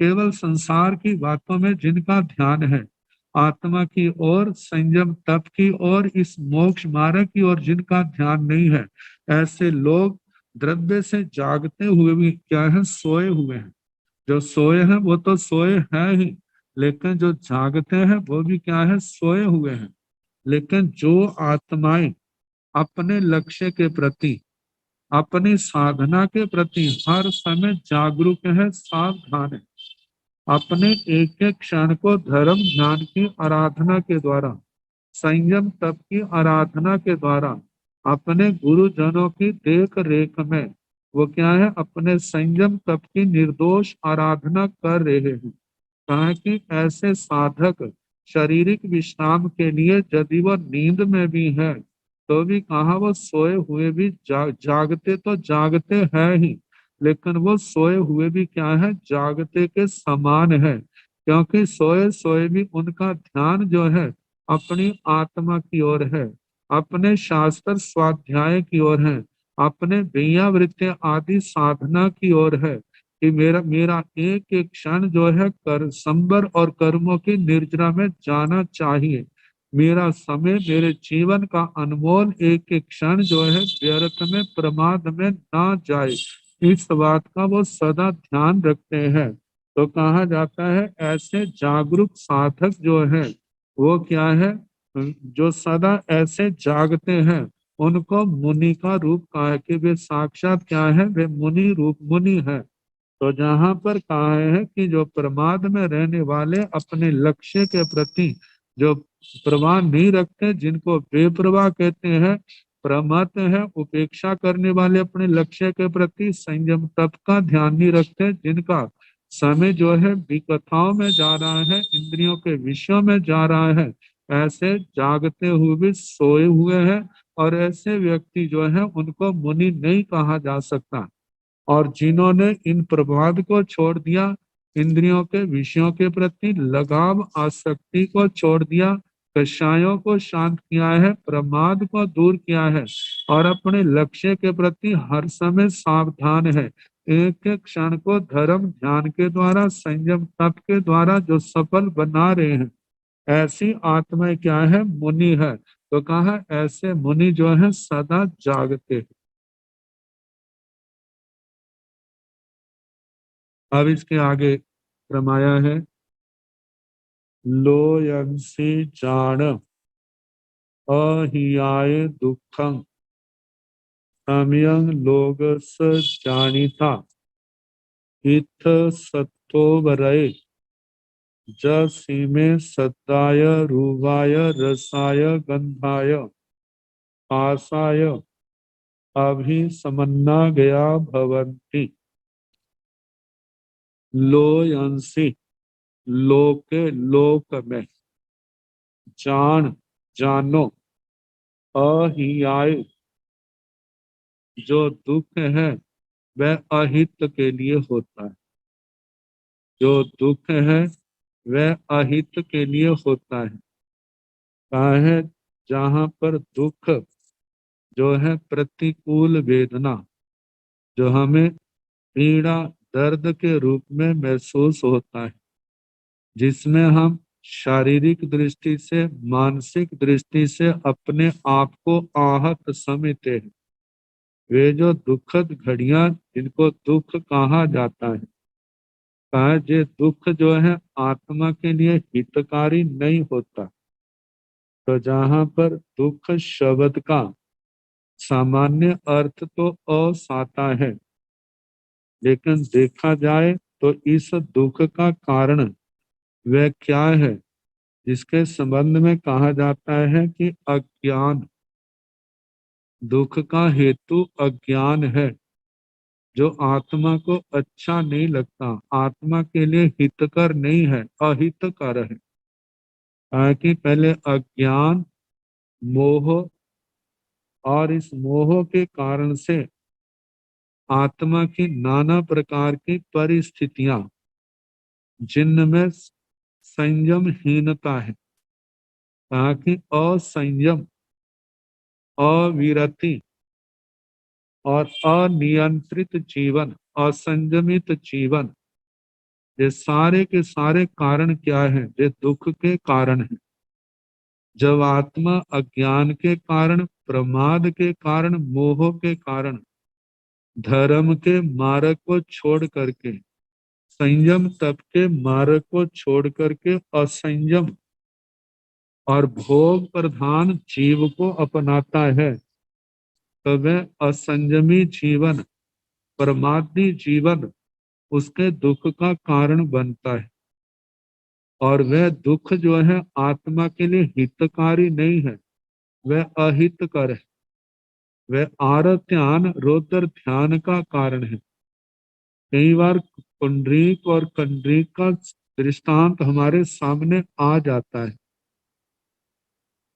Speaker 2: केवल संसार की बातों में जिनका ध्यान है, आत्मा की ओर, संयम तप की ओर, इस मोक्ष मार्ग की ओर जिनका ध्यान नहीं है, ऐसे लोग द्रव्य से जागते हुए भी क्या है, सोए हुए हैं। जो सोए हैं वो तो सोए हैं ही, लेकिन जो जागते हैं वो भी क्या है, सोए हुए हैं। लेकिन जो आत्माएं अपने लक्ष्य के प्रति, अपनी साधना के प्रति हर समय जागरूक है, सावधान है, अपने एक एक क्षण को धर्म ध्यान की आराधना के द्वारा, संयम तप की आराधना के द्वारा, अपने गुरुजनों की देख रेख में वो क्या है, अपने संयम तप की निर्दोष आराधना कर रहे हैं। ताकि ऐसे साधक शारीरिक विश्राम के लिए यदि वो नींद में भी है, तो भी कहा वो सोए हुए भी जागते तो जागते हैं ही, लेकिन वो सोए हुए भी क्या है, जागते के समान है। क्योंकि सोए सोए भी उनका ध्यान जो है अपनी आत्मा की ओर है, अपने शास्त्र स्वाध्याय की ओर है, अपने वृत्ति आदि साधना की ओर है, कि मेरा मेरा एक एक क्षण जो है कर संबर और कर्मों की निर्जरा में जाना चाहिए। मेरा समय, मेरे जीवन का अनमोल एक एक क्षण जो है व्यर्थ में, प्रमाद में ना जाए, इस बात का वो सदा ध्यान रखते हैं। तो कहा जाता है ऐसे जागरूक साधक जो है वो क्या है, जो सदा ऐसे जागते हैं, उनको मुनि का रूप कहा है, कि वे साक्षात क्या है, वे मुनि रूप मुनि है। तो जहां पर कहा है कि जो प्रमाद में रहने वाले अपने लक्ष्य के प्रति जो प्रवाह नहीं रखते, जिनको बेप्रवाह कहते हैं, प्रमत्त है, उपेक्षा करने वाले, अपने लक्ष्य के प्रति संयम तप का ध्यान नहीं रखते, जिनका समय जो है विकथाओं में जा रहा है, इंद्रियों के विषयों में जा रहा है, ऐसे जागते हुए भी सोए हुए हैं। और ऐसे व्यक्ति जो है उनको मुनि नहीं कहा जा सकता। और जिन्होंने इन प्रभाव को छोड़ दिया, इंद्रियों के विषयों के प्रति लगाव आसक्ति को छोड़ दिया, कषायों को शांत किया है, प्रमाद को दूर किया है, और अपने लक्ष्य के प्रति हर समय सावधान है, एक एक क्षण को धर्म ध्यान के द्वारा, संयम तप के द्वारा जो सफल बना रहे हैं, ऐसी आत्मा क्या है? मुनि है। तो कहा ऐसे मुनि जो है सदा जागते हैं। अब इसके आगे रमाया है, लोयंसी जान अहियाय दुखं सम्यं लोगस जानिता इत्थ सत्तोवरय जसीमे सत्ताय रूपाय रसाय गंधाय आसाय अभिसमन्ना गया भवन्ति। लोयंसी लोके लोक में, जानो अहियाय जो दुख है वह अहित के लिए होता है। जो दुख है वह अहित के लिए होता है। कहा है जहां पर दुख जो है प्रतिकूल वेदना, जो हमें पीड़ा दर्द के रूप में महसूस होता है, जिसमें हम शारीरिक दृष्टि से, मानसिक दृष्टि से अपने आप को आहत समझते हैं, वे जो दुखद घड़ियां, जिनको दुख कहा जाता है, कहा ये दुख जो है आत्मा के लिए हितकारी नहीं होता। तो जहां पर दुख शब्द का सामान्य अर्थ तो असाता है, लेकिन देखा जाए तो इस दुख का कारण वह क्या है, जिसके संबंध में कहा जाता है कि अज्ञान, दुख का हेतु अज्ञान है, जो आत्मा को अच्छा नहीं लगता, आत्मा के लिए हितकर नहीं है, अहितकर है। कि पहले अज्ञान, मोह, और इस मोह के कारण से आत्मा की नाना प्रकार की परिस्थितियां, जिनमें संयमहीनता है, कहा कि असंयम, अविरति और अनियंत्रित जीवन, असंयमित जीवन, ये सारे के सारे कारण क्या है? ये दुख के कारण है। जब आत्मा अज्ञान के कारण, प्रमाद के कारण, मोह के कारण धर्म के मार्ग को छोड़ करके, संयम तप के मार्ग को छोड़ करके असंयम और भोग प्रधान जीव को अपनाता है, तो वह असंयमी जीवन, प्रमादी जीवन उसके दुख का कारण बनता है। और वह दुख जो है आत्मा के लिए हितकारी नहीं है, वह अहितकर है, वह आरत्यान रौद्र ध्यान का कारण है। कई बार पुंडरीक और कंडरीक का दृष्टांत हमारे सामने आ जाता है।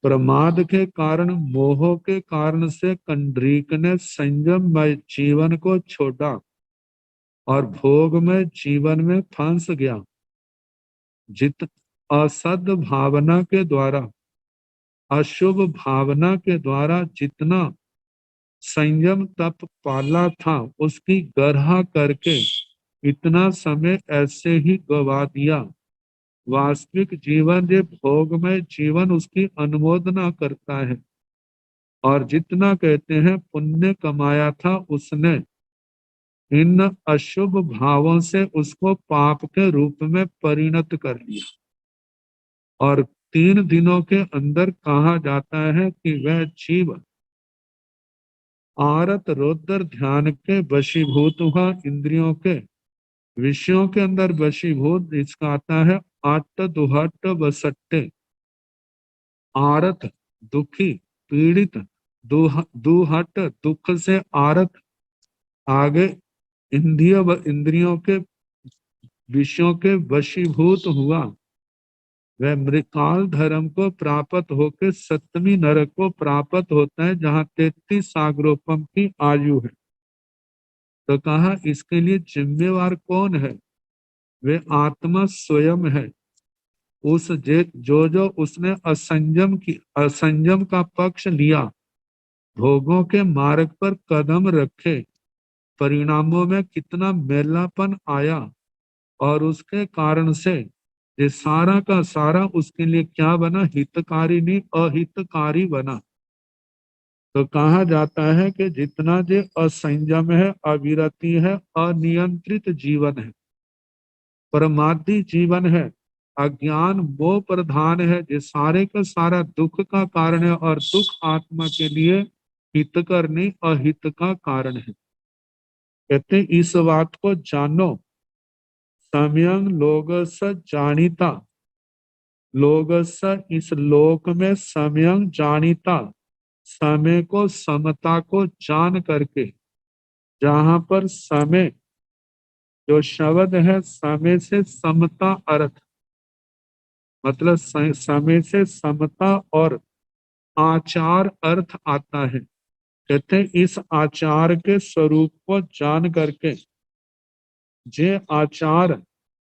Speaker 2: प्रमाद के कारण, मोह के कारण से कंडरीक ने संयम में जीवन को छोड़ा और भोग में जीवन में फंस गया। जित असद भावना के द्वारा, अशुभ भावना के द्वारा जितना संयम तप पाला था, उसकी गरहा करके इतना समय ऐसे ही गवा दिया। वास्तविक जीवन, ये भोग में जीवन उसकी अनुमोदना करता है, और जितना कहते हैं पुण्य कमाया था उसने, इन अशुभ भावों से उसको पाप के रूप में परिणत कर लिया। और 3 दिनों के अंदर कहा जाता है कि वह जीव आरत रौद्र ध्यान के वशीभूत हुआ, इंद्रियों के विषयों के अंदर वशीभूत। इसका आता है आट्ट दुहट्ट वसट्टे, आरत दुखी पीड़ित, दुहट दुख से आरत, आगे इंद्रियों के विषयों के वशीभूत हुआ, वह मृकाल धर्म को प्राप्त होकर सप्तमी नरक को प्राप्त होता है, जहाँ 33 सागरोपम की आयु है। तो कहा इसके लिए जिम्मेवार कौन है? वे आत्मा स्वयं है। उस जो उसने असंयम का पक्ष लिया, भोगों के मार्ग पर कदम रखे, परिणामों में कितना मैलापन आया, और उसके कारण से ये सारा का सारा उसके लिए क्या बना? हितकारी नहीं अहितकारी बना। तो कहा जाता है कि जितना जो असंयम है, अविरति है, अनियंत्रित जीवन है, परमार्थी जीवन है, अज्ञान मोह प्रधान है, ये सारे का सारा दुख का कारण है, और दुख आत्मा के लिए हितकर नहीं अहित का कारण है। कहते इस बात को जानो, सम्यंग लोगस जानिता, लोगस इस लोक में सम्यंग जानिता, समय को समता को जान करके, जहां पर समय जो शब्द है, समय से समता अर्थ, मतलब समय से समता और आचार अर्थ आता है। कहते हैं इस आचार के स्वरूप को जान करके, जे आचार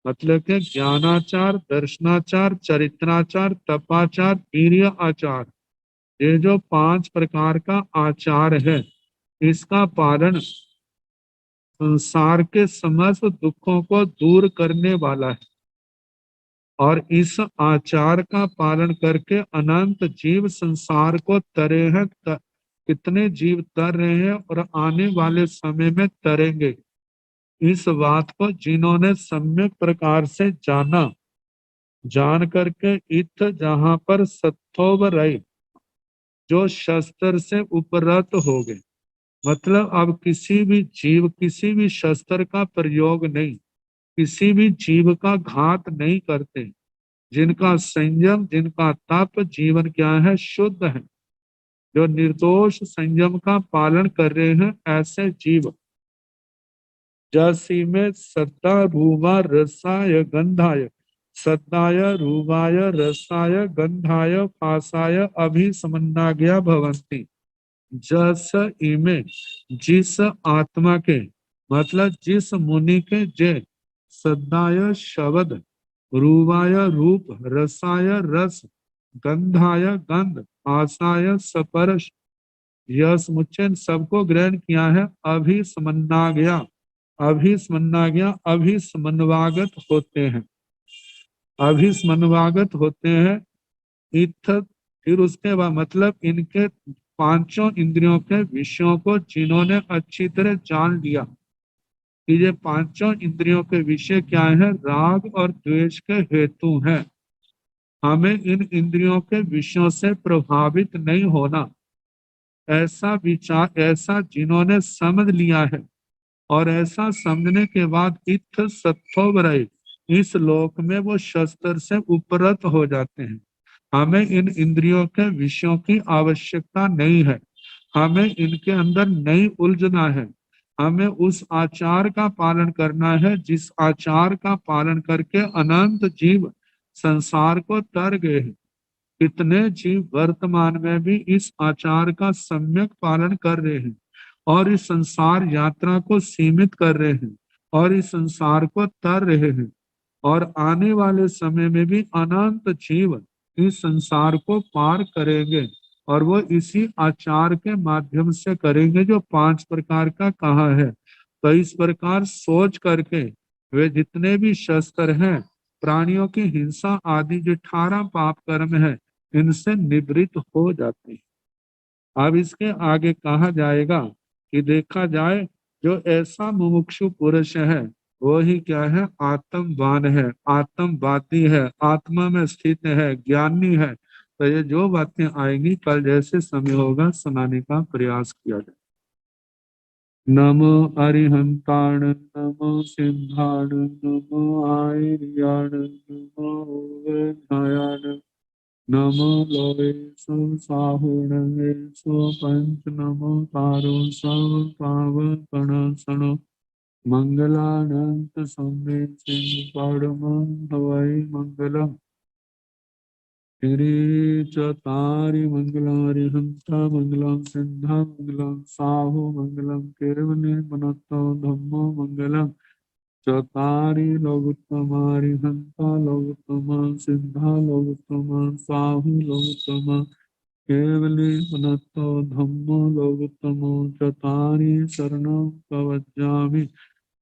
Speaker 2: मतलब के ज्ञानाचार, दर्शनाचार, चरित्राचार, तपाचार, वीर्य आचार, ये जो 5 प्रकार का आचार है, इसका पालन संसार के समस्त दुखों को दूर करने वाला है। और इस आचार का पालन करके अनंत जीव संसार को तरे हैं, कितने जीव तर रहे हैं और आने वाले समय में तरेंगे। इस बात को जिन्होंने सम्यक प्रकार से जाना, जान करके इत जहां पर सत्थोव रहे, जो शस्त्र से उपरत हो गए, मतलब अब किसी भी जीव किसी भी शस्त्र का प्रयोग नहीं, किसी भी जीव का घात नहीं करते, जिनका संयम जिनका तप जीवन क्या है? शुद्ध है, जो निर्दोष संयम का पालन कर रहे हैं, ऐसे जीव जसी में सद्दा रूवा रसाय गंधाय, सद्दाय रूवाय रसाय गंधाय फासाय अभिसमन्नाज्ञा भवन्ति। जस इमे जिस आत्मा के, मतलब जिस मुनि के, जे सद्दाय शब्द, रूवाय रूप, रसाय रस, गंधाय गंध, आसाय स्पर्श, यह समुच्चय सबको ग्रहण किया है, अभिसमन्नाज्ञा, अभिसमन्नाज्ञा अभिसमन्वागत होते हैं, अभिसमन्वागत होते हैं। इत्थ फिर उसके बाद मतलब इनके पांचों इंद्रियों के विषयों को जिन्होंने अच्छी तरह जान लिया कि ये पांचों इंद्रियों के विषय क्या है? राग और द्वेष के हेतु हैं। हमें इन इंद्रियों के विषयों से प्रभावित नहीं होना, ऐसा विचार, ऐसा जिन्होंने समझ लिया है, और ऐसा समझने के बाद इत्थ सत्थोवरय, इस लोक में वो शस्त्र से उपरत हो जाते हैं। हमें इन इंद्रियों के विषयों की आवश्यकता नहीं है, हमें इनके अंदर नहीं उलझना है, हमें उस आचार का पालन करना है जिस आचार का पालन करके अनंत जीव संसार को तर गए हैं। कितने जीव वर्तमान में भी इस आचार का सम्यक पालन कर रहे हैं, और इस संसार यात्रा को सीमित कर रहे हैं, और इस संसार को तर रहे हैं, और आने वाले समय में भी अनंत जीव इस संसार को पार करेंगे, और वो इसी आचार के माध्यम से करेंगे जो 5 प्रकार का कहा है। तो इस प्रकार सोच करके वे जितने भी शस्त्र हैं, प्राणियों की हिंसा आदि जो 18 पाप कर्म है, इनसे निवृत्त हो जाते हैं। अब इसके आगे कहा जाएगा कि देखा जाए जो ऐसा मुमुक्षु पुरुष है, वो ही क्या है? आत्मवान है, आत्मवादी है, आत्मा में स्थित है, ज्ञानी है। तो ये जो बातें आएंगी कल जैसे समय होगा सुनाने का प्रयास किया जाए। नमो अरिहंताण, नमो सिंहाण, नमो आर्याण, नमो वेधायाण, नमो लोकेशु साहुणेशु पंच नमो तारो सब पावकणसणो मंगलानंत संवेशिं परम हवै मंगलम् चतारि मंगलानि हंसा मंगलम सिद्धा मंगलम साहु मंगलम केवले मनतो धम्मो मंगलम चतारि लोकोत्तमारि हंसा लोकोत्तमा सिद्धा लोकोत्तमा साहु लोकोत्तमा केवले मनतो धम्मो लोकोत्तमो चतारि शरणं प्रवज्जामि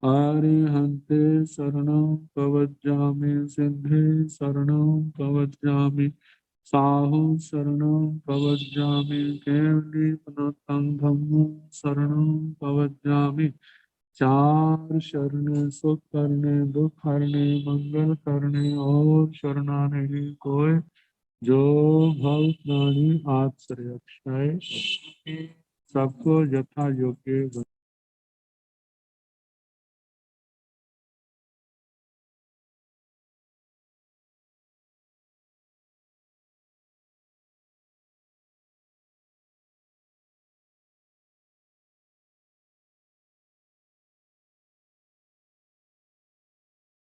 Speaker 2: आरिहन्ते शरणं प्रवज्जामि सिद्धे शरणं प्रवज्जामि साहु शरणं प्रवज्जामि केवली पुनतं धम्मो शरणं प्रवज्जामि चार शरण सुख करने दुख हरने मंगल करने और शरणा नहीं कोई जो भव प्राणी आश्रय सबको यथा योग्य